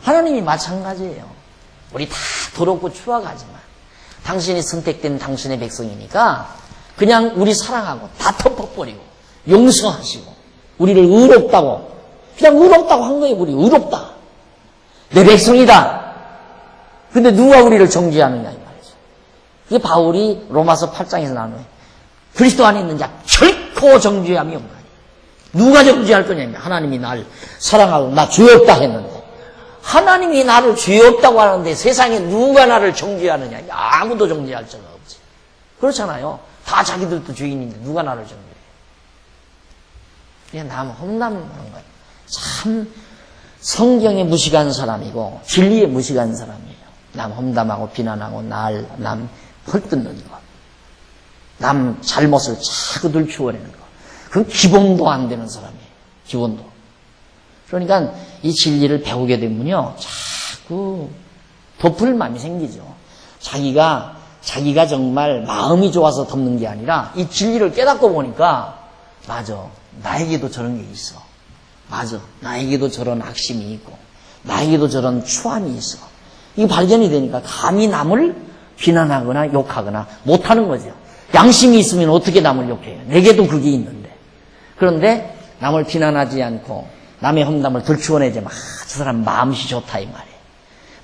하나님이 마찬가지예요. 우리 다 더럽고 추악하지만 당신이 선택된 당신의 백성이니까 그냥 우리 사랑하고 다 덮어버리고 용서하시고 우리를 의롭다고 그냥 의롭다고 한 거예요. 우리 의롭다. 내 백성이다. 근데 누가 우리를 정죄하느냐 이 말이죠. 그게 바울이 로마서 8장에서 나누어요. 그리스도 안에 있는 자 결코 정죄함이 없나니. 누가 정죄할 거냐면 하나님이 날 사랑하고 나 죄 없다 했는데 하나님이 나를 죄 없다고 하는데 세상에 누가 나를 정죄하느냐. 아무도 정죄할 자가 없지. 그렇잖아요. 다 자기들도 죄인인데 누가 나를 정죄해. 그냥 남 험담하는 거예요. 참 성경에 무식한 사람이고 진리에 무식한 사람이에요. 남 험담하고 비난하고 남 헐뜯는 것. 남 잘못을 자꾸 들추어내는 거. 그건 기본도 안 되는 사람이에요. 기본도. 그러니까 이 진리를 배우게 되면요, 자꾸 덮을 마음이 생기죠. 자기가 정말 마음이 좋아서 덮는 게 아니라 이 진리를 깨닫고 보니까 맞아, 나에게도 저런 게 있어. 맞아, 나에게도 저런 악심이 있고 나에게도 저런 추함이 있어. 이게 발견이 되니까 감히 남을 비난하거나 욕하거나 못하는 거죠. 양심이 있으면 어떻게 남을 욕해요? 내게도 그게 있는데. 그런데 남을 비난하지 않고 남의 험담을 들추어내지 마. 저 사람 마음씨 좋다 이 말이에요.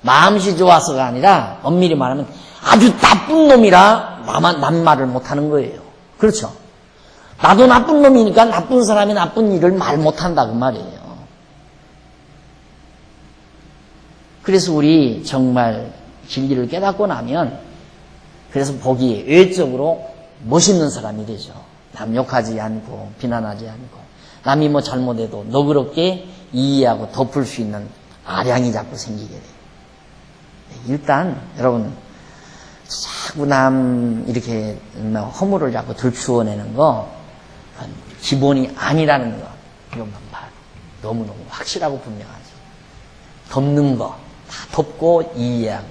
마음씨 좋아서가 아니라 엄밀히 말하면 아주 나쁜 놈이라 남 말을 못하는 거예요. 그렇죠? 나도 나쁜 놈이니까 나쁜 사람이 나쁜 일을 말 못한다 그 말이에요. 그래서 우리 정말 진리를 깨닫고 나면 그래서 복이 외적으로 멋있는 사람이 되죠. 남 욕하지 않고 비난하지 않고 남이 뭐 잘못해도 너그럽게 이해하고 덮을 수 있는 아량이 자꾸 생기게 돼요. 일단 여러분 자꾸 남 이렇게 허물을 자꾸 들추어내는 거 기본이 아니라는 거 이것만 봐도 너무너무 확실하고 분명하죠. 덮는 거 다 덮고 이해하고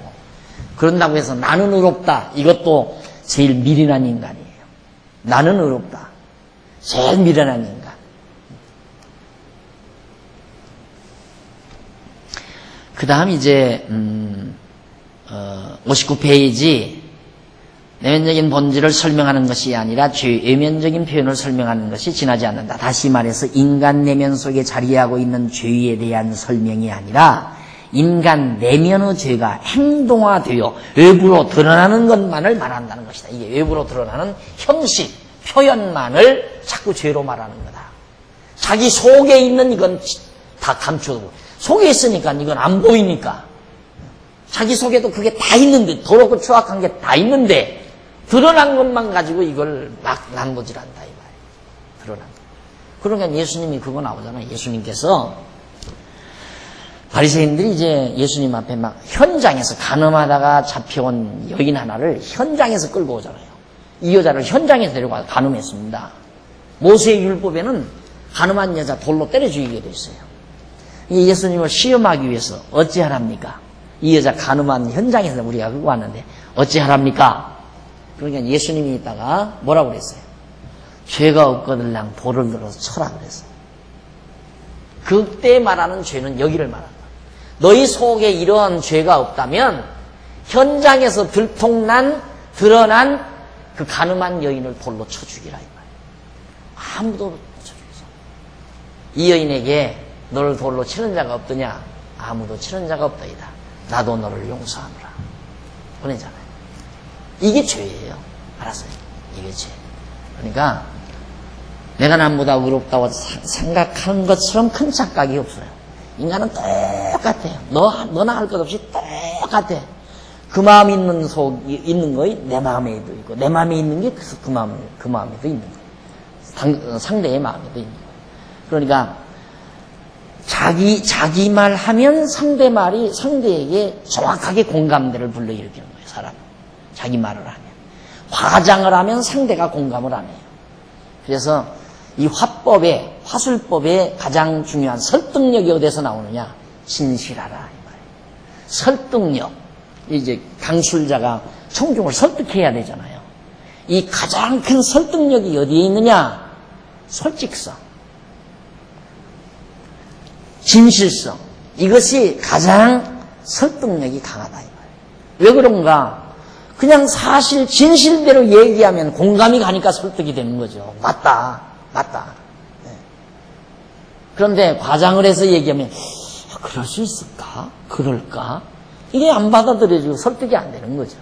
그런다고 해서 나는 의롭다 이것도 제일 미련한 인간이에요. 나는 의롭다 제일 미련한 인간. 그 다음 이제 59페이지 내면적인 본질을 설명하는 것이 아니라 죄의 외면적인 표현을 설명하는 것이 지나지 않는다. 다시 말해서 인간 내면 속에 자리하고 있는 죄에 대한 설명이 아니라 인간 내면의 죄가 행동화되어 외부로 드러나는 것만을 말한다는 것이다. 이게 외부로 드러나는 형식, 표현만을 자꾸 죄로 말하는 거다. 자기 속에 있는 이건 다 감추고 속에 있으니까 이건 안 보이니까 자기 속에도 그게 다 있는데 더럽고 추악한 게 다 있는데 드러난 것만 가지고 이걸 막 난도질한다 이 말이에요. 드러난 거. 그러니까 예수님이 그거 나오잖아요. 예수님께서 바리새인들이 이제 예수님 앞에 막 현장에서 간음하다가 잡혀온 여인 하나를 현장에서 끌고 오잖아요. 이 여자를 현장에서 데려가서 간음했습니다. 모세의 율법에는 간음한 여자 돌로 때려 죽이게 돼 있어요. 이 예수님을 시험하기 위해서 어찌하랍니까? 이 여자 간음한 현장에서 우리가 그거 왔는데 어찌하랍니까? 그러니까 예수님이 있다가 뭐라고 그랬어요? 죄가 없거들랑 돌을 들어서 쳐라 그랬어요. 그때 말하는 죄는 여기를 말한다. 너희 속에 이러한 죄가 없다면 현장에서 드러난 그 간음한 여인을 돌로 쳐 죽이라 이 말이에요. 아무도 못 쳐주겠어. 이 여인에게 너를 돌로 치는 자가 없더냐? 아무도 치는 자가 없다이다. 나도 너를 용서하노라. 보내잖아요. 이게 죄예요. 알았어요? 이게 죄. 그러니까 내가 남보다 의롭다고 생각하는 것처럼 큰 착각이 없어요. 인간은 똑같아요. 너나 할 것 없이 똑같아. 그 마음이 있는 거에 내 마음에도 있고 내 마음에 있는 게 그 마음에도 있는 거예요. 상대의 마음에도 있는 거예요. 그러니까 자기 말 하면 상대 말이 상대에게 정확하게 공감대를 불러일으키는 거예요. 사람은. 자기 말을 하면. 화장을 하면 상대가 공감을 안 해요. 그래서 이 화술법의 가장 중요한 설득력이 어디서 나오느냐? 진실하라. 이 말이에요. 설득력. 이제 강술자가 청중을 설득해야 되잖아요. 이 가장 큰 설득력이 어디에 있느냐? 솔직성. 진실성. 이것이 가장 설득력이 강하다. 이 말이에요. 왜 그런가? 그냥 사실 진실대로 얘기하면 공감이 가니까 설득이 되는 거죠. 맞다. 네. 그런데 과장을 해서 얘기하면 그럴 수 있을까? 그럴까? 이게 안 받아들여지고 설득이 안 되는 거죠.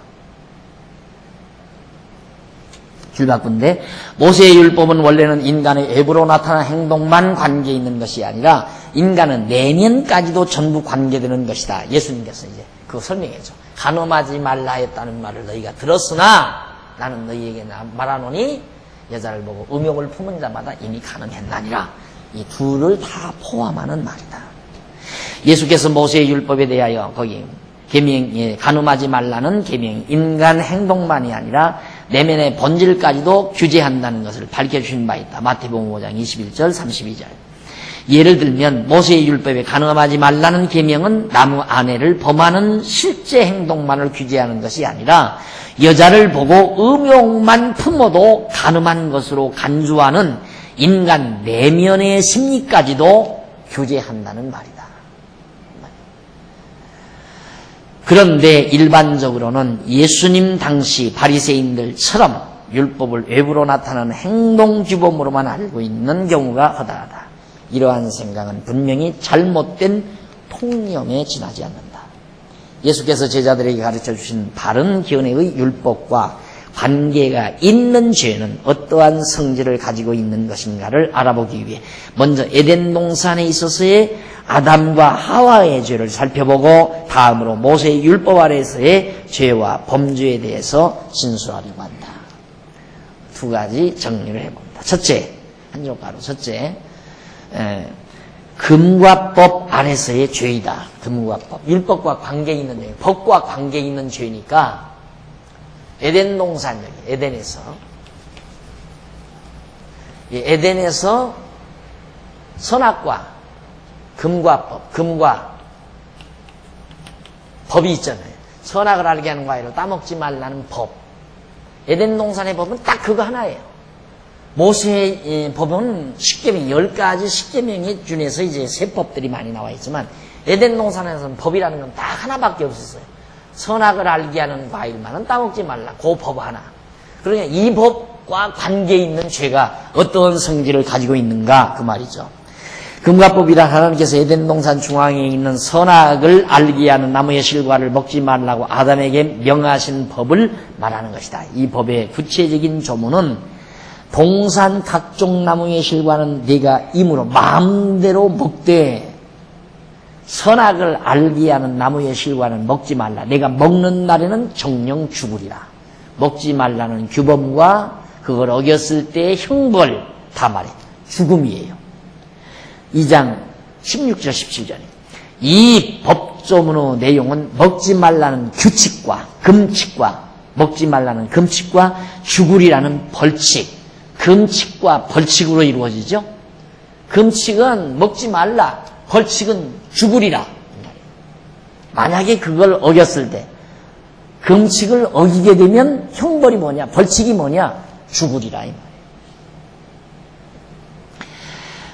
줄바꾼데 모세의 율법은 원래는 인간의 외부로 나타난 행동만 관계 있는 것이 아니라 인간은 내면까지도 전부 관계되는 것이다. 예수님께서 이제 그거 설명했죠. 간음하지 말라 했다는 말을 너희가 들었으나 나는 너희에게 말하노니 여자를 보고 음욕을 품은 자마다 이미 간음했나니라. 이 둘을 다 포함하는 말이다. 예수께서 모세의 율법에 대하여 거기 계명, 간음하지 말라는 계명이 인간 행동만이 아니라 내면의 본질까지도 규제한다는 것을 밝혀주신 바 있다. 마태복음 5장 21절 32절. 예를 들면 모세의 율법에 간음하지 말라는 계명은 나무 아내를 범하는 실제 행동만을 규제하는 것이 아니라 여자를 보고 음욕만 품어도 간음한 것으로 간주하는 인간 내면의 심리까지도 규제한다는 말이다. 그런데 일반적으로는 예수님 당시 바리새인들처럼 율법을 외부로 나타나는 행동규범으로만 알고 있는 경우가 허다하다. 이러한 생각은 분명히 잘못된 통념에 지나지 않는다. 예수께서 제자들에게 가르쳐 주신 바른 견해의 율법과 관계가 있는 죄는 어떠한 성질을 가지고 있는 것인가를 알아보기 위해 먼저 에덴 동산에 있어서의 아담과 하와의 죄를 살펴보고 다음으로 모세의 율법 아래에서의 죄와 범죄에 대해서 진술하려고 한다. 두 가지 정리를 해봅니다. 첫째, 한 조가로 첫째, 금과 법 안에서의 죄이다. 금과 법. 율법과 관계 있는 죄, 법과 관계 있는 죄니까 에덴 동산, 에덴에서 선악과 금과 법, 금과 법이 있잖아요. 선악을 알게 하는 과일을 따먹지 말라는 법. 에덴 동산의 법은 딱 그거 하나예요. 모세의 법은 십계명, 10가지 십계명에 준해서 이제 세법들이 많이 나와 있지만 에덴 동산에서는 법이라는 건 딱 하나밖에 없었어요. 선악을 알게 하는 과일만은 따먹지 말라. 그 법 하나. 그러니까 이 법과 관계 있는 죄가 어떤 성질을 가지고 있는가 그 말이죠. 금과 법이란 하나님께서 에덴 동산 중앙에 있는 선악을 알게 하는 나무의 실과를 먹지 말라고 아담에게 명하신 법을 말하는 것이다. 이 법의 구체적인 조문은 동산 각종 나무의 실과는 네가 임으로 마음대로 먹되 선악을 알게 하는 나무의 실과는 먹지 말라. 내가 먹는 날에는 정령 죽으리라. 먹지 말라는 규범과 그걸 어겼을 때의 형벌 다 말해. 죽음이에요. 2장 16절 17절에 이 법조문의 내용은 먹지 말라는 규칙과 금칙과 먹지 말라는 금칙과 죽으리라는 벌칙, 금칙과 벌칙으로 이루어지죠. 금칙은 먹지 말라, 벌칙은 죽으리라. 만약에 그걸 어겼을 때 금칙을 어기게 되면 형벌이 뭐냐, 벌칙이 뭐냐, 죽으리라 이 말이에요.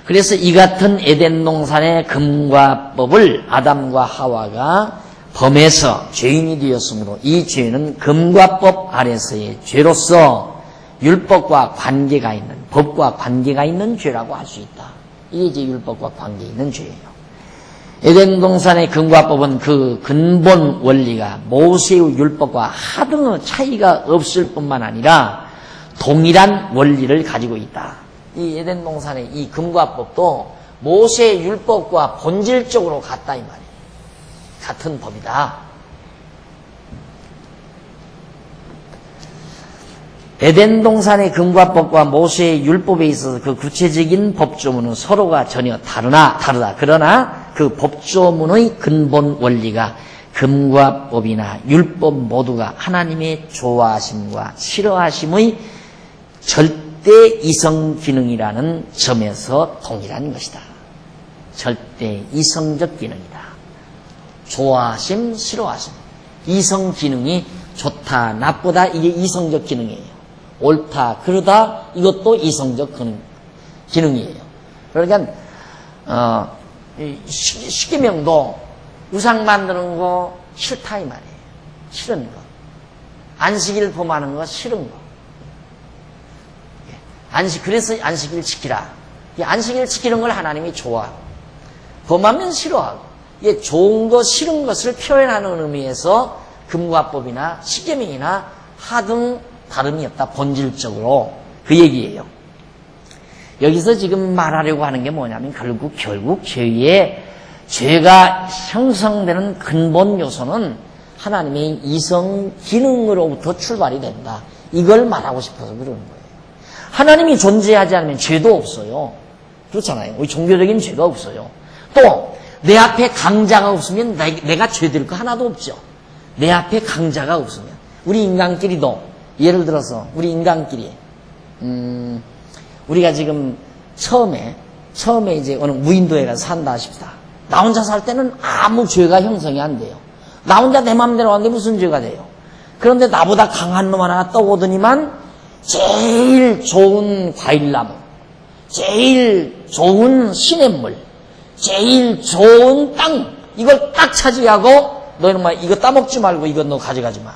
그래서 이 같은 에덴 동산의 금과 법을 아담과 하와가 범해서 죄인이 되었으므로 이 죄는 금과 법 아래서의 죄로서 율법과 관계가 있는, 법과 관계가 있는 죄라고 할 수 있다. 이게 이제 율법과 관계 있는 죄예요. 에덴 동산의 금과 법은 그 근본 원리가 모세의 율법과 하등의 차이가 없을 뿐만 아니라 동일한 원리를 가지고 있다. 이 에덴 동산의 이 금과 법도 모세의 율법과 본질적으로 같다 이 말이에요. 같은 법이다. 에덴 동산의 금과 법과 모세의 율법에 있어서 그 구체적인 법조문은 서로가 전혀 다르다. 그러나 그 법조문의 근본 원리가 금과 법이나 율법 모두가 하나님의 좋아하심과 싫어하심의 절대 이성 기능이라는 점에서 동일한 것이다. 절대 이성적 기능이다. 좋아하심, 싫어하심. 이성 기능이 좋다, 나쁘다, 이게 이성적 기능이에요. 옳다, 그러다, 이것도 이성적 기능이에요. 그러니까, 십계명도 우상 만드는 거 싫다, 이 말이에요. 싫은 거. 안식일 범하는 거 싫은 거. 그래서 안식일 지키라. 이 안식일 지키는 걸 하나님이 좋아하고, 범하면 싫어하고, 이게 좋은 거, 싫은 것을 표현하는 의미에서 금과법이나 십계명이나 하등 다름이 없다. 본질적으로 그 얘기예요. 여기서 지금 말하려고 하는 게 뭐냐면 결국 죄가 형성되는 근본 요소는 하나님의 이성 기능으로부터 출발이 된다. 이걸 말하고 싶어서 그러는 거예요. 하나님이 존재하지 않으면 죄도 없어요. 그렇잖아요. 우리 종교적인 죄가 없어요. 또 내 앞에 강자가 없으면 내가 죄될 거 하나도 없죠. 내 앞에 강자가 없으면 우리 인간끼리도 예를 들어서 우리 인간끼리 우리가 지금 처음에 이제 어느 무인도에 가서 산다 하십시다. 나 혼자 살 때는 아무 죄가 형성이 안 돼요. 나 혼자 내 마음대로 하는데 무슨 죄가 돼요? 그런데 나보다 강한 놈 하나가 떠오더니만 제일 좋은 과일나무, 제일 좋은 시냇물, 제일 좋은 땅, 이걸 딱 차지하고 너희는 막 이거 따먹지 말고 이거 너 가져가지 마.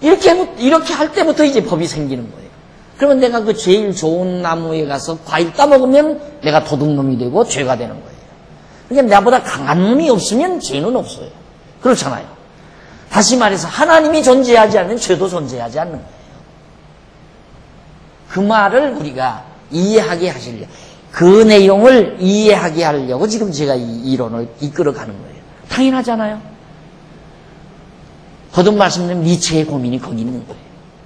이렇게 할 때부터 이제 법이 생기는 거예요. 그러면 내가 그 제일 좋은 나무에 가서 과일 따먹으면 내가 도둑놈이 되고 죄가 되는 거예요. 그러니까 나보다 강한 놈이 없으면 죄는 없어요. 그렇잖아요. 다시 말해서 하나님이 존재하지 않으면 죄도 존재하지 않는 거예요. 그 말을 우리가 이해하게 하시려고, 그 내용을 이해하게 하려고 지금 제가 이 이론을 이끌어가는 거예요. 당연하잖아요. 거듭 말씀드리면 니체의 고민이 거기 있는 거예요.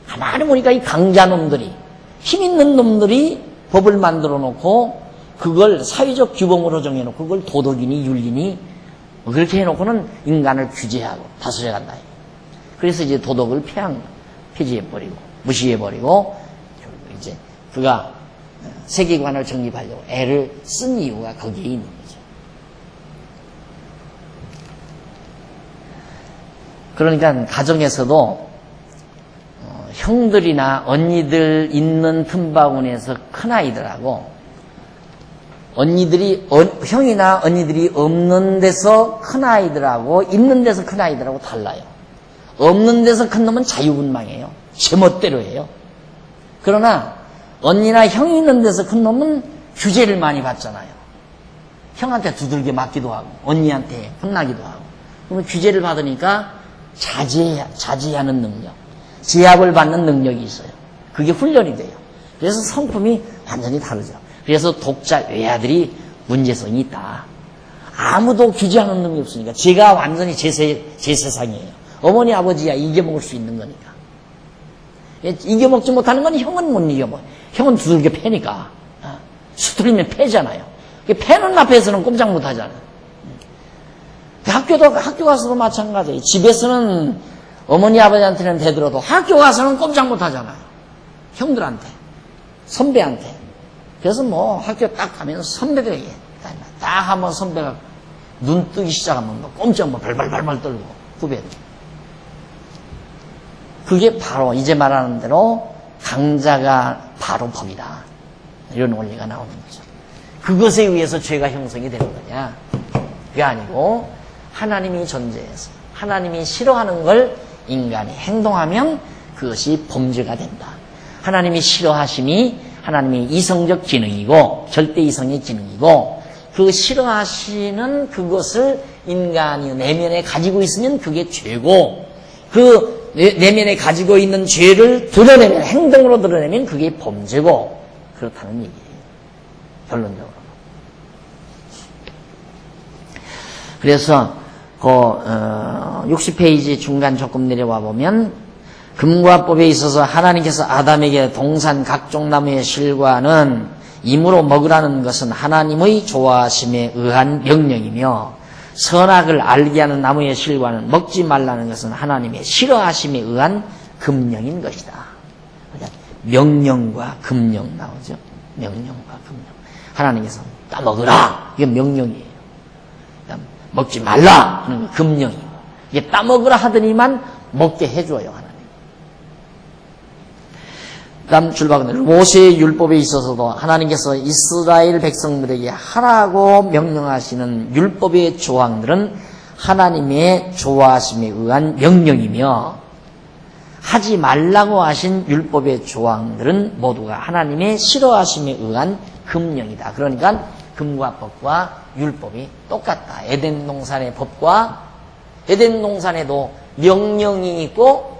하나님 우리가 이 강자놈들이, 힘 있는 놈들이 법을 만들어 놓고 그걸 사회적 규범으로 정해놓고 그걸 도덕이니 윤리니 그렇게 해놓고는 인간을 규제하고 다스려 간다. 그래서 이제 도덕을 폐지해버리고 무시해버리고 이제 그가 세계관을 정립하려고 애를 쓴 이유가 거기에 있는 거죠. 그러니까 가정에서도 형들이나 언니들 있는 틈바구니에서 큰아이들하고 형이나 언니들이 없는 데서 큰아이들하고 있는 데서 큰아이들하고 달라요. 없는 데서 큰 놈은 자유분방해요. 제멋대로 해요. 그러나 언니나 형이 있는 데서 큰 놈은 규제를 많이 받잖아요. 형한테 두들겨 맞기도 하고 언니한테 혼나기도 하고. 그러면 규제를 받으니까 자제하는 능력, 제압을 받는 능력이 있어요. 그게 훈련이 돼요. 그래서 성품이 완전히 다르죠. 그래서 독자 외아들이 문제성이 있다. 아무도 규제하는 놈이 없으니까 제가 완전히 제 세상이에요. 어머니 아버지야 이겨먹을 수 있는 거니까. 이겨먹지 못하는 건 형은 못 이겨먹어요. 형은 두들겨 패니까. 수틀리면 패잖아요. 패는 앞에서는 꼼짝 못하잖아요. 학교 가서도 마찬가지예요. 집에서는 어머니 아버지한테는 대들어도 학교 가서는 꼼짝 못하잖아요. 형들한테, 선배한테. 그래서 뭐 학교 딱 가면 선배들에게 딱 한번 선배가 눈 뜨기 시작하면 뭐 꼼짝 뭐 발발발발 떨고 후배들. 그게 바로 이제 말하는 대로 강자가 바로 법이다. 이런 원리가 나오는 거죠. 그것에 의해서 죄가 형성이 되는 거냐? 그게 아니고 하나님이 존재해서 하나님이 싫어하는 걸 인간이 행동하면 그것이 범죄가 된다. 하나님이 싫어하심이 하나님의 이성적 기능이고 절대 이성의 기능이고 그 싫어하시는 그것을 인간이 내면에 가지고 있으면 그게 죄고 그 내면에 가지고 있는 죄를 드러내면 행동으로 드러내면 그게 범죄고 그렇다는 얘기예요. 결론적으로. 그래서 60페이지 중간 조금 내려와 보면 금과법에 있어서 하나님께서 아담에게 동산 각종 나무의 실과는 임으로 먹으라는 것은 하나님의 좋아하심에 의한 명령이며 선악을 알게 하는 나무의 실과는 먹지 말라는 것은 하나님의 싫어하심에 의한 금령인 것이다. 명령과 금령 나오죠. 명령과 금령. 하나님께서 따먹으라. 이게 명령이에요. 먹지 말라 하는 게 금령이고 이게 따먹으라 하더니만 먹게 해줘요. 하나님. 다음 줄바구니 모세의 율법에 있어서도 하나님께서 이스라엘 백성들에게 하라고 명령하시는 율법의 조항들은 하나님의 좋아하심에 의한 명령이며 하지 말라고 하신 율법의 조항들은 모두가 하나님의 싫어하심에 의한 금령이다. 그러니까 금과 법과 율법이 똑같다. 에덴 동산의 법과 에덴 동산에도 명령이 있고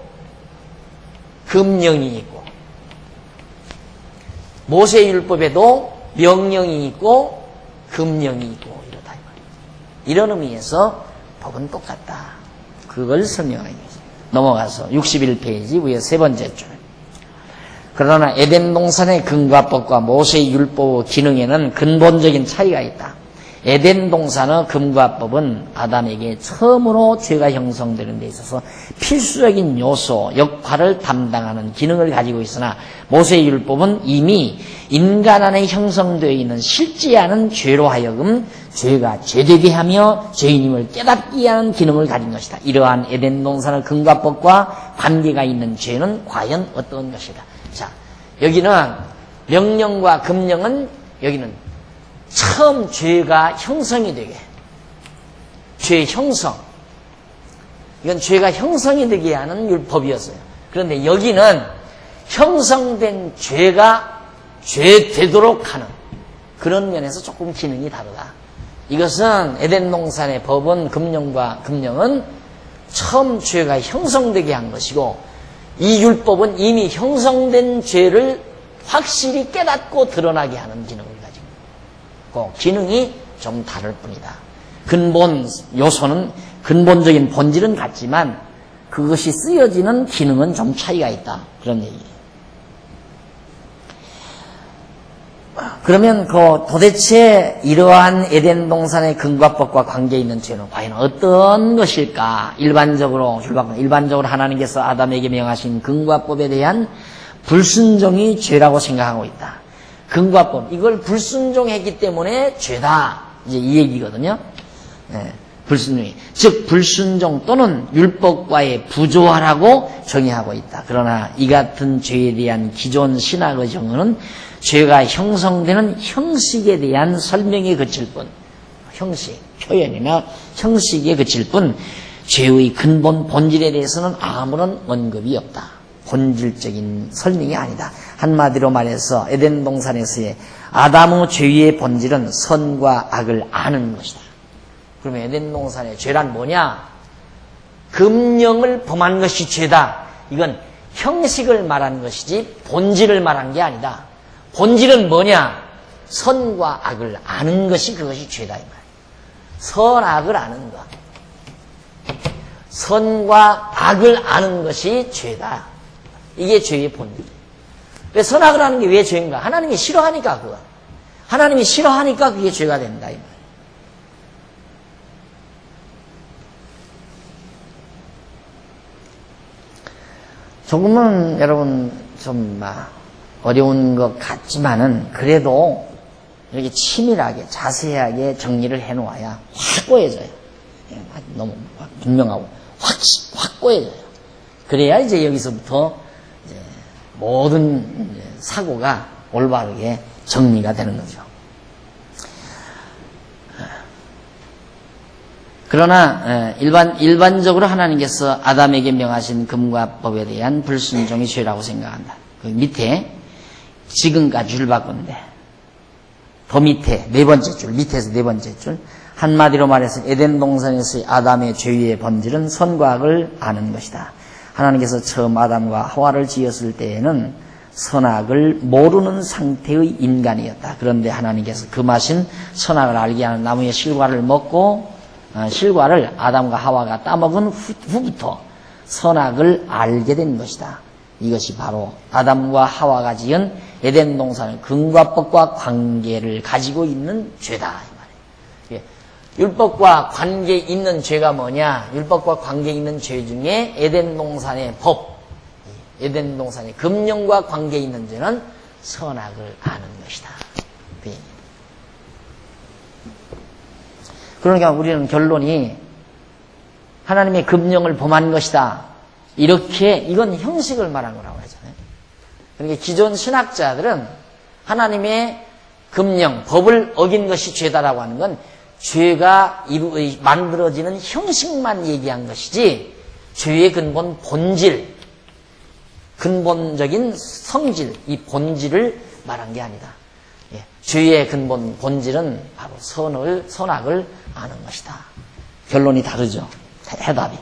금령이 있고 모세 율법에도 명령이 있고 금령이 있고 이러다. 이런 의미에서 법은 똑같다. 그걸 설명하기 위해서 넘어가서 61페이지 위에 세 번째 줄. 그러나 에덴 동산의 금과 법과 모세의 율법 기능에는 근본적인 차이가 있다. 에덴 동산의 금과법은 아담에게 처음으로 죄가 형성되는 데 있어서 필수적인 요소, 역할을 담당하는 기능을 가지고 있으나 모세율법은 이미 인간 안에 형성되어 있는 실제 않은 죄로 하여금 죄가 죄되게 하며 죄인임을 깨닫게 하는 기능을 가진 것이다. 이러한 에덴 동산의 금과법과 관계가 있는 죄는 과연 어떤 것이다. 자, 여기는 명령과 금령은 여기는 처음 죄가 형성이 되게, 죄 형성, 이건 죄가 형성이 되게 하는 율법이었어요. 그런데 여기는 형성된 죄가 죄되도록 하는 그런 면에서 조금 기능이 다르다. 이것은 에덴 동산의 법은 금령과 금령은 처음 죄가 형성되게 한 것이고, 이 율법은 이미 형성된 죄를 확실히 깨닫고 드러나게 하는 기능을 가지고 있고, 기능이 좀 다를 뿐이다. 근본 요소는, 근본적인 본질은 같지만 그것이 쓰여지는 기능은 좀 차이가 있다. 그런 얘기예요. 그러면 도대체 이러한 에덴 동산의 금과법과 관계 있는 죄는 과연 어떤 것일까? 일반적으로 하나님께서 아담에게 명하신 금과법에 대한 불순종이 죄라고 생각하고 있다. 금과법, 이걸 불순종했기 때문에 죄다. 이제 이 얘기거든요. 네, 불순종이. 즉, 불순종 또는 율법과의 부조화라고 정의하고 있다. 그러나 이 같은 죄에 대한 기존 신학의 정의는 죄가 형성되는 형식에 대한 설명에 그칠 뿐, 형식, 표현이나 형식에 그칠 뿐, 죄의 근본 본질에 대해서는 아무런 언급이 없다. 본질적인 설명이 아니다. 한마디로 말해서 에덴 동산에서의 아담의 죄의 본질은 선과 악을 아는 것이다. 그러면 에덴 동산의 죄란 뭐냐? 금령을 범한 것이 죄다. 이건 형식을 말한 것이지 본질을 말한 게 아니다. 본질은 뭐냐? 선과 악을 아는 것이, 그것이 죄다 이 말이에요. 선악을 아는 것, 선과 악을 아는 것이 죄다. 이게 죄의 본질이에요. 왜 선악을 아는 게 왜 죄인가? 하나님이 싫어하니까 그거. 하나님이 싫어하니까 그게 죄가 된다 이 말이에요. 조금은 여러분 좀 어려운 것 같지만은 그래도 이렇게 치밀하게 자세하게 정리를 해놓아야 확고해져요. 너무 분명하고 확고해져요. 그래야 이제 여기서부터 이제 모든 사고가 올바르게 정리가 되는 거죠. 그러나 일반적으로 하나님께서 아담에게 명하신 금과법에 대한 불순종이 죄라고 생각한다. 그 밑에 지금까지 줄 바꾼데 더 밑에 네 번째 줄, 밑에서 네 번째 줄, 한마디로 말해서 에덴 동산에서의 아담의 죄의 본질은 선과 악을 아는 것이다. 하나님께서 처음 아담과 하와를 지었을 때에는 선악을 모르는 상태의 인간이었다. 그런데 하나님께서 금하신 선악을 알게 하는 나무의 실과를 먹고 실과를 아담과 하와가 따먹은 후부터 선악을 알게 된 것이다. 이것이 바로 아담과 하와가 지은 에덴 동산의 금과법과 관계를 가지고 있는 죄다 이 말이에요. 율법과 관계 있는 죄가 뭐냐? 율법과 관계 있는 죄 중에 에덴 동산의 법, 에덴 동산의 금령과 관계 있는 죄는 선악을 아는 것이다. 그러니까 우리는 결론이 하나님의 금령을 범한 것이다. 이렇게, 이건 형식을 말한 거라고 하잖아요. 그러니까 기존 신학자들은 하나님의 금령, 법을 어긴 것이 죄다라고 하는 건 죄가 만들어지는 형식만 얘기한 것이지 죄의 근본 본질, 근본적인 성질, 이 본질을 말한 게 아니다. 죄의 근본 본질은 바로 선악을 아는 것이다. 결론이 다르죠. 해답이.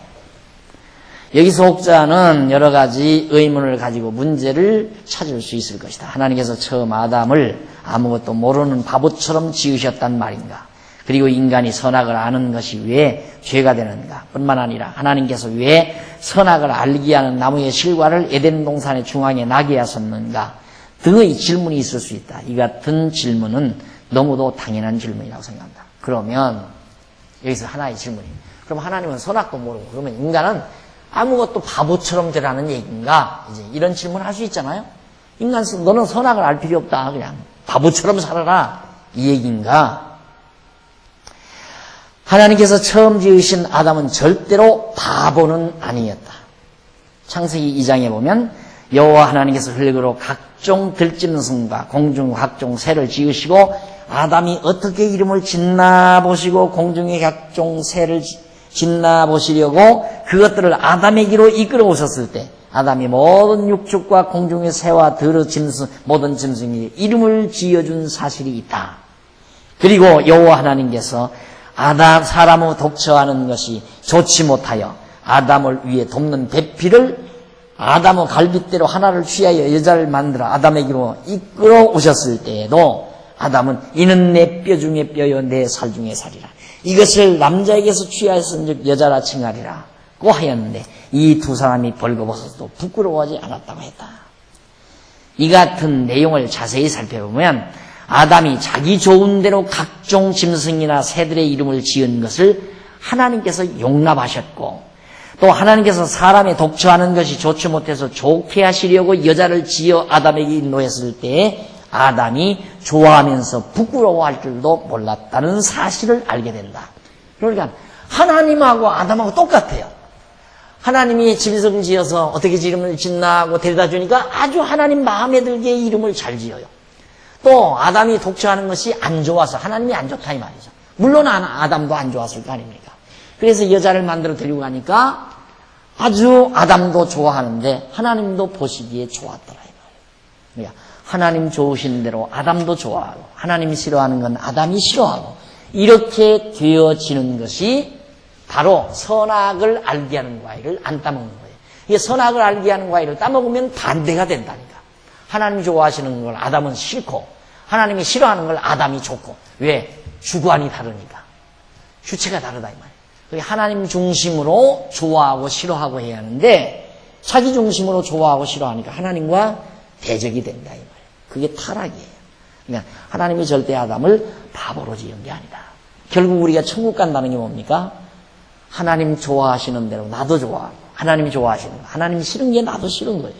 여기서 혹자는 여러 가지 의문을 가지고 문제를 찾을 수 있을 것이다. 하나님께서 처음 아담을 아무것도 모르는 바보처럼 지으셨단 말인가? 그리고 인간이 선악을 아는 것이 왜 죄가 되는가? 뿐만 아니라 하나님께서 왜 선악을 알게 하는 나무의 실과를 에덴 동산의 중앙에 나게 하셨는가? 등의 질문이 있을 수 있다. 이 같은 질문은 너무도 당연한 질문이라고 생각합니다. 그러면 여기서 하나의 질문이, 그럼 하나님은 선악도 모르고 그러면 인간은 아무것도 바보처럼 되라는 얘기인가? 이제 이런 질문을 할 수 있잖아요. 인간, 너는 선악을 알 필요 없다. 그냥 바보처럼 살아라. 이 얘기인가? 하나님께서 처음 지으신 아담은 절대로 바보는 아니었다. 창세기 2장에 보면 여호와 하나님께서 흙으로 각종 들짐승과 공중 각종 새를 지으시고 아담이 어떻게 이름을 짓나 보시고 공중의 각종 새를 짓나 보시려고 그것들을 아담에게로 이끌어 오셨을 때 아담이 모든 육축과 공중의 새와 들의 짐승 모든 짐승이 이름을 지어준 사실이 있다. 그리고 여호와 하나님께서 아담 사람을 독처하는 것이 좋지 못하여 아담을 위해 돕는 배필을 아담의 갈빗대로 하나를 취하여 여자를 만들어 아담에게로 이끌어 오셨을 때에도 아담은 이는 내 뼈 중에 뼈요 내 살 중에 살이라. 이것을 남자에게서 취하였은즉 여자라 칭하리라고 하였는데 이 두 사람이 벌거벗어도 부끄러워하지 않았다고 했다. 이 같은 내용을 자세히 살펴보면 아담이 자기 좋은 대로 각종 짐승이나 새들의 이름을 지은 것을 하나님께서 용납하셨고 또 하나님께서 사람의 독처하는 것이 좋지 못해서 좋게 하시려고 여자를 지어 아담에게 인도했을 때 아담이 좋아하면서 부끄러워할 줄도 몰랐다는 사실을 알게 된다. 그러니까 하나님하고 아담하고 똑같아요. 하나님이 짐승을 지어서 어떻게 이름을 짓나 하고 데려다 주니까 아주 하나님 마음에 들게 이름을 잘 지어요. 또 아담이 독처하는 것이 안 좋아서 하나님이 안 좋다 이 말이죠. 물론 아담도 안 좋았을 거 아닙니까? 그래서 여자를 만들어 데리고 가니까 아주 아담도 좋아하는데 하나님도 보시기에 좋았더라 이 말이에요. 그러니까 하나님 좋으신 대로 아담도 좋아하고 하나님이 싫어하는 건 아담이 싫어하고 이렇게 되어지는 것이 바로 선악을 알게 하는 과일을 안 따먹는 거예요. 이게 선악을 알게 하는 과일을 따먹으면 반대가 된다니까. 하나님이 좋아하시는 걸 아담은 싫고 하나님이 싫어하는 걸 아담이 좋고. 왜? 주관이 다르니까. 주체가 다르다 이 말이에요. 하나님 중심으로 좋아하고 싫어하고 해야 하는데 자기 중심으로 좋아하고 싫어하니까 하나님과 대적이 된다 이 말이에요. 그게 타락이에요. 그러니까 하나님이 절대 아담을 바보로 지은 게 아니다. 결국 우리가 천국 간다는 게 뭡니까? 하나님 좋아하시는 대로 나도 좋아하고 하나님이 좋아하시는 거, 하나님이 싫은 게 나도 싫은 거예요.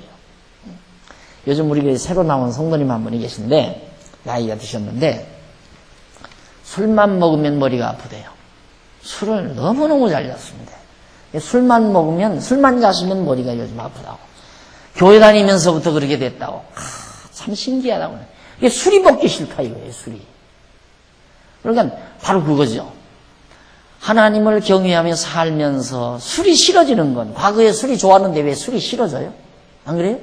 요즘 우리 교회에 새로 나온 성도님 한 분이 계신데 나이가 드셨는데 술만 먹으면 머리가 아프대요. 술을 너무너무 잘 잤습니다. 술만 먹으면, 술만 자시면 머리가 요즘 아프다고. 교회 다니면서부터 그렇게 됐다고. 참 신기하다고. 이게 술이 먹기 싫다 이거예요, 술이. 그러니까 바로 그거죠. 하나님을 경외하며 살면서 술이 싫어지는 건, 과거에 술이 좋았는데 왜 술이 싫어져요? 안 그래요?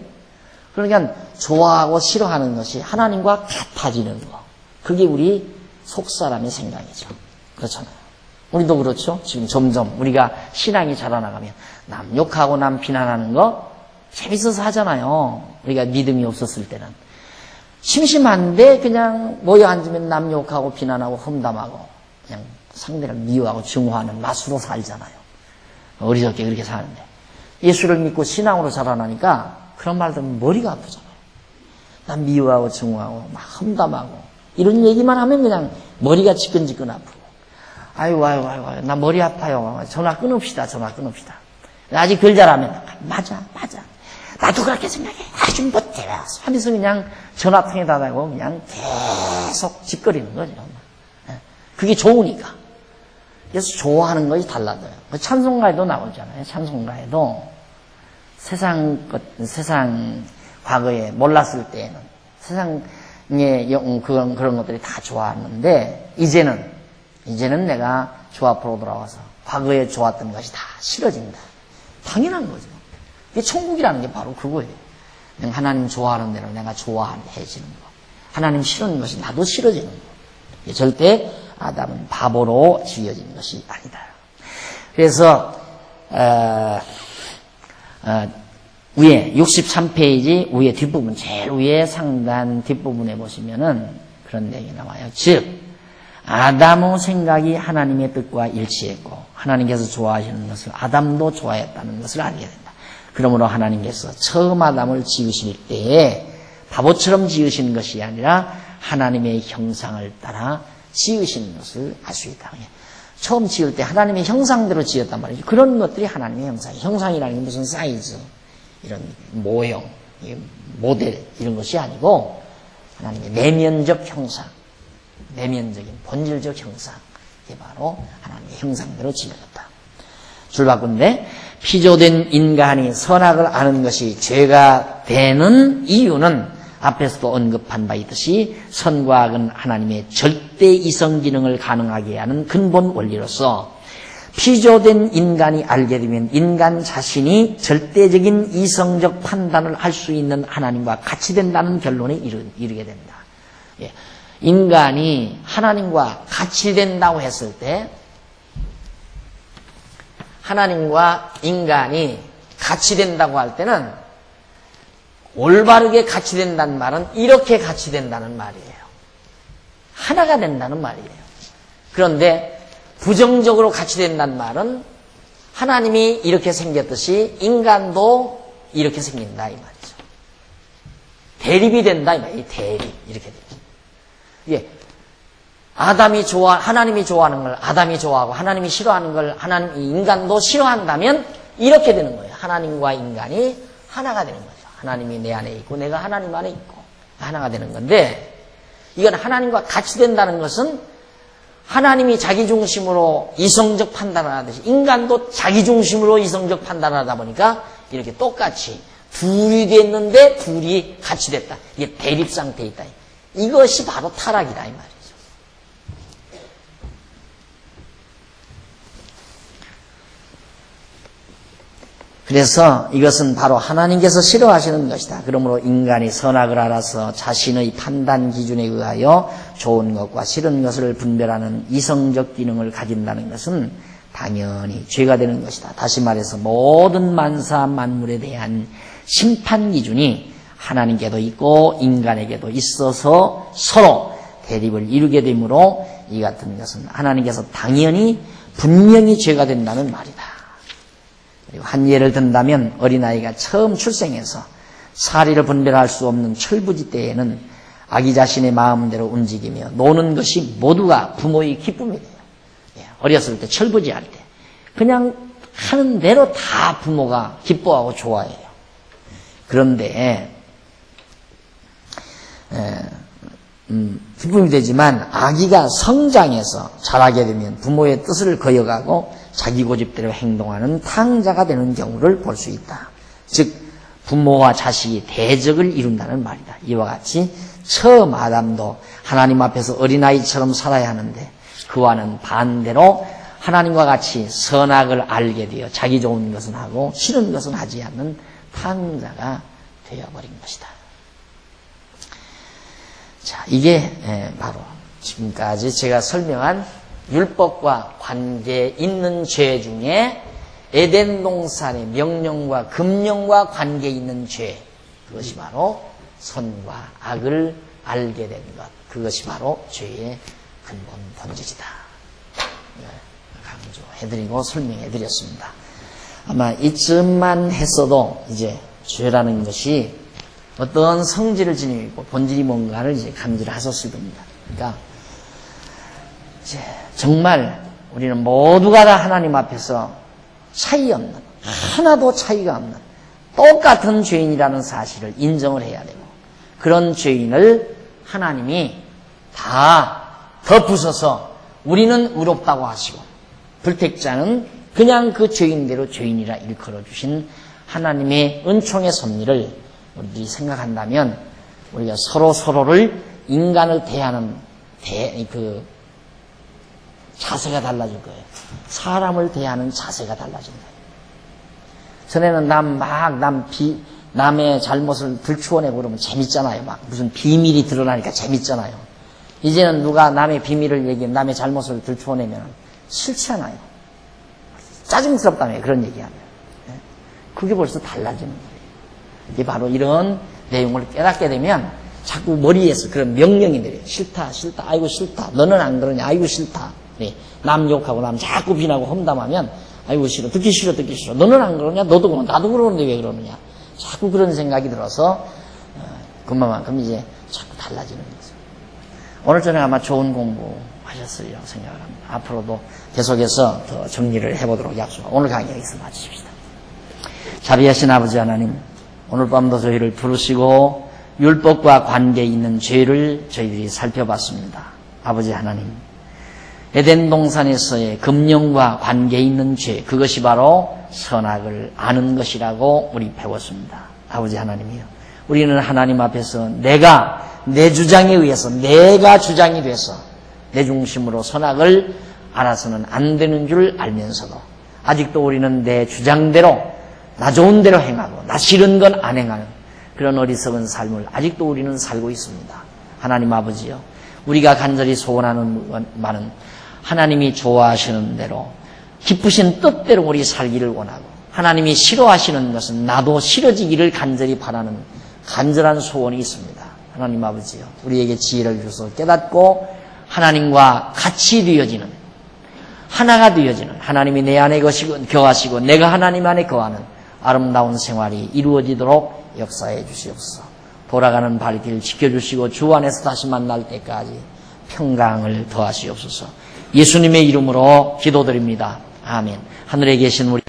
그러니까 좋아하고 싫어하는 것이 하나님과 같아지는 거. 그게 우리 속사람의 생각이죠. 그렇잖아요. 우리도 그렇죠. 지금 점점 우리가 신앙이 자라나가면 남 욕하고 남 비난하는 거 재밌어서 하잖아요. 우리가 믿음이 없었을 때는. 심심한데 그냥 모여 앉으면 남 욕하고 비난하고 험담하고 그냥 상대를 미워하고 증오하는 맛으로 살잖아요. 어리석게 그렇게 사는데. 예수를 믿고 신앙으로 자라나니까 그런 말 들으면 머리가 아프잖아요. 남 미워하고 증오하고 막 험담하고 이런 얘기만 하면 그냥 머리가 지끈지끈 아프고. 아이고, 나 머리 아파요. 전화 끊읍시다. 아직 글 잘하면, 맞아. 나도 그렇게 생각해. 아주 못해. 하면서 그냥 전화통에다 대고 그냥 계속 짓거리는 거죠. 그게 좋으니까. 그래서 좋아하는 것이 달라져요. 찬송가에도 나오잖아요. 찬송가에도 세상 과거에 몰랐을 때에는 세상의 그런 것들이 다 좋았는데 이제는 내가 주 앞으로 돌아와서 과거에 좋았던 것이 다 싫어진다. 당연한 거죠. 이게 천국이라는 게 바로 그거예요. 하나님 좋아하는 대로 내가 좋아해지는 거. 하나님 싫어하는 것이 나도 싫어지는 거. 절대 아담은 바보로 지어진 것이 아니다. 그래서 위에 63페이지 위에 뒷부분 제일 위에 상단 뒷부분에 보시면은 그런 내용이 나와요. 즉 아담의 생각이 하나님의 뜻과 일치했고 하나님께서 좋아하시는 것을 아담도 좋아했다는 것을 알게 된다. 그러므로 하나님께서 처음 아담을 지으실 때에 바보처럼 지으신 것이 아니라 하나님의 형상을 따라 지으신 것을 알 수 있다. 처음 지을 때 하나님의 형상대로 지었단 말이죠. 그런 것들이 하나님의 형상. 형상이라는 게 무슨 사이즈, 이런 모형, 모델 이런 것이 아니고 하나님의 내면적 형상, 내면적인 본질적 형상. 이게 바로 하나님의 형상대로 지어졌다. 줄 바꾼데 피조된 인간이 선악을 아는 것이 죄가 되는 이유는 앞에서도 언급한 바 있듯이 선과 악은 하나님의 절대 이성 기능을 가능하게 하는 근본 원리로서 피조된 인간이 알게 되면 인간 자신이 절대적인 이성적 판단을 할 수 있는 하나님과 같이 된다는 결론에 이르게 됩니다. 예. 인간이 하나님과 같이 된다고 했을 때 하나님과 인간이 같이 된다고 할 때는 올바르게 같이 된다는 말은 이렇게 같이 된다는 말이에요. 하나가 된다는 말이에요. 그런데 부정적으로 같이 된다는 말은 하나님이 이렇게 생겼듯이 인간도 이렇게 생긴다 이 말이죠. 대립이 된다 이 말이에요. 대립 이렇게 되죠. 예. 하나님이 좋아하는 걸 아담이 좋아하고 하나님이 싫어하는 걸 인간도 싫어한다면 이렇게 되는 거예요. 하나님과 인간이 하나가 되는 거죠. 하나님이 내 안에 있고 내가 하나님 안에 있고 하나가 되는 건데 이건 하나님과 같이 된다는 것은 하나님이 자기 중심으로 이성적 판단을 하듯이 인간도 자기 중심으로 이성적 판단을 하다 보니까 이렇게 똑같이 둘이 됐는데 둘이 같이 됐다. 이게 대립 상태에 있다. 이것이 바로 타락이다 이 말이죠. 그래서 이것은 바로 하나님께서 싫어하시는 것이다. 그러므로 인간이 선악을 알아서 자신의 판단 기준에 의하여 좋은 것과 싫은 것을 분별하는 이성적 기능을 가진다는 것은 당연히 죄가 되는 것이다. 다시 말해서 모든 만사 만물에 대한 심판 기준이 하나님께도 있고 인간에게도 있어서 서로 대립을 이루게 되므로 이 같은 것은 하나님께서 당연히 분명히 죄가 된다는 말이다. 그리고 한 예를 든다면 어린아이가 처음 출생해서 사리를 분별할 수 없는 철부지 때에는 아기 자신의 마음대로 움직이며 노는 것이 모두가 부모의 기쁨이 돼요. 어렸을 때 철부지할 때 그냥 하는 대로 다 부모가 기뻐하고 좋아해요. 그런데 기쁨이 되지만 아기가 성장해서 자라게 되면 부모의 뜻을 거역하고 자기 고집대로 행동하는 탕자가 되는 경우를 볼 수 있다. 즉 부모와 자식이 대적을 이룬다는 말이다. 이와 같이 처음 아담도 하나님 앞에서 어린아이처럼 살아야 하는데 그와는 반대로 하나님과 같이 선악을 알게 되어 자기 좋은 것은 하고 싫은 것은 하지 않는 탕자가 되어버린 것이다. 자, 이게 바로 지금까지 제가 설명한 율법과 관계 있는 죄 중에 에덴 동산의 명령과 금령과 관계 있는 죄, 그것이 바로 선과 악을 알게 된 것, 그것이 바로 죄의 근본 본질이다. 강조해드리고 설명해드렸습니다. 아마 이쯤만 했어도 이제 죄라는 것이 어떤 성질을 지니고 있고 본질이 뭔가를 이제 감지를 하셨을 겁니다. 그러니까 이제 정말 우리는 모두가 다 하나님 앞에서 차이 없는, 하나도 차이가 없는 똑같은 죄인이라는 사실을 인정을 해야 되고 그런 죄인을 하나님이 다 덮으셔서 우리는 의롭다고 하시고 불택자는 그냥 그 죄인대로 죄인이라 일컬어 주신 하나님의 은총의 섭리를 우리들이 생각한다면 우리가 서로를 인간을 대하는 그 자세가 달라질 거예요. 사람을 대하는 자세가 달라진다. 전에는 남의 잘못을 들추어내고 그러면 재밌잖아요. 막 무슨 비밀이 드러나니까 재밌잖아요. 이제는 누가 남의 비밀을 얘기하면 남의 잘못을 들추어내면 싫잖아요. 짜증스럽다며 그런 얘기하면. 그게 벌써 달라지는 거예요. 이게 바로 이런 내용을 깨닫게 되면 자꾸 머리에서 그런 명령이 내려요. 싫다, 아이고 싫다. 너는 안 그러냐, 아이고 싫다. 네. 남 욕하고 남 자꾸 비난하고 험담하면 아이고 싫어, 듣기 싫어. 너는 안 그러냐, 너도 그러냐, 나도 그러는데 왜 그러느냐. 자꾸 그런 생각이 들어서 그만큼 이제 자꾸 달라지는 거죠. 오늘 저녁 아마 좋은 공부 하셨으리라 생각합니다. 앞으로도 계속해서 더 정리를 해보도록 약속하고 오늘 강의 여기서 마치십시다. 자비하신 아버지 하나님, 오늘 밤도 저희를 부르시고 율법과 관계 있는 죄를 저희들이 살펴봤습니다. 아버지 하나님, 에덴 동산에서의 금령과 관계 있는 죄, 그것이 바로 선악을 아는 것이라고 우리 배웠습니다. 아버지 하나님이요, 우리는 하나님 앞에서 내가 내 주장에 의해서 내가 주장이 돼서 내 중심으로 선악을 알아서는 안 되는 줄 알면서도 아직도 우리는 내 주장대로 나 좋은 대로 행하고 나 싫은 건 안 행하는 그런 어리석은 삶을 아직도 우리는 살고 있습니다. 하나님 아버지요, 우리가 간절히 소원하는 말은 하나님이 좋아하시는 대로 기쁘신 뜻대로 우리 살기를 원하고 하나님이 싫어하시는 것은 나도 싫어지기를 간절히 바라는 간절한 소원이 있습니다. 하나님 아버지요, 우리에게 지혜를 주셔서 깨닫고 하나님과 같이 되어지는, 하나가 되어지는, 하나님이 내 안에 거하시고 내가 하나님 안에 거하는 아름다운 생활이 이루어지도록 역사해 주시옵소서. 돌아가는 발길 지켜주시고 주 안에서 다시 만날 때까지 평강을 더하시옵소서. 예수님의 이름으로 기도드립니다. 아멘. 하늘에 계신 우리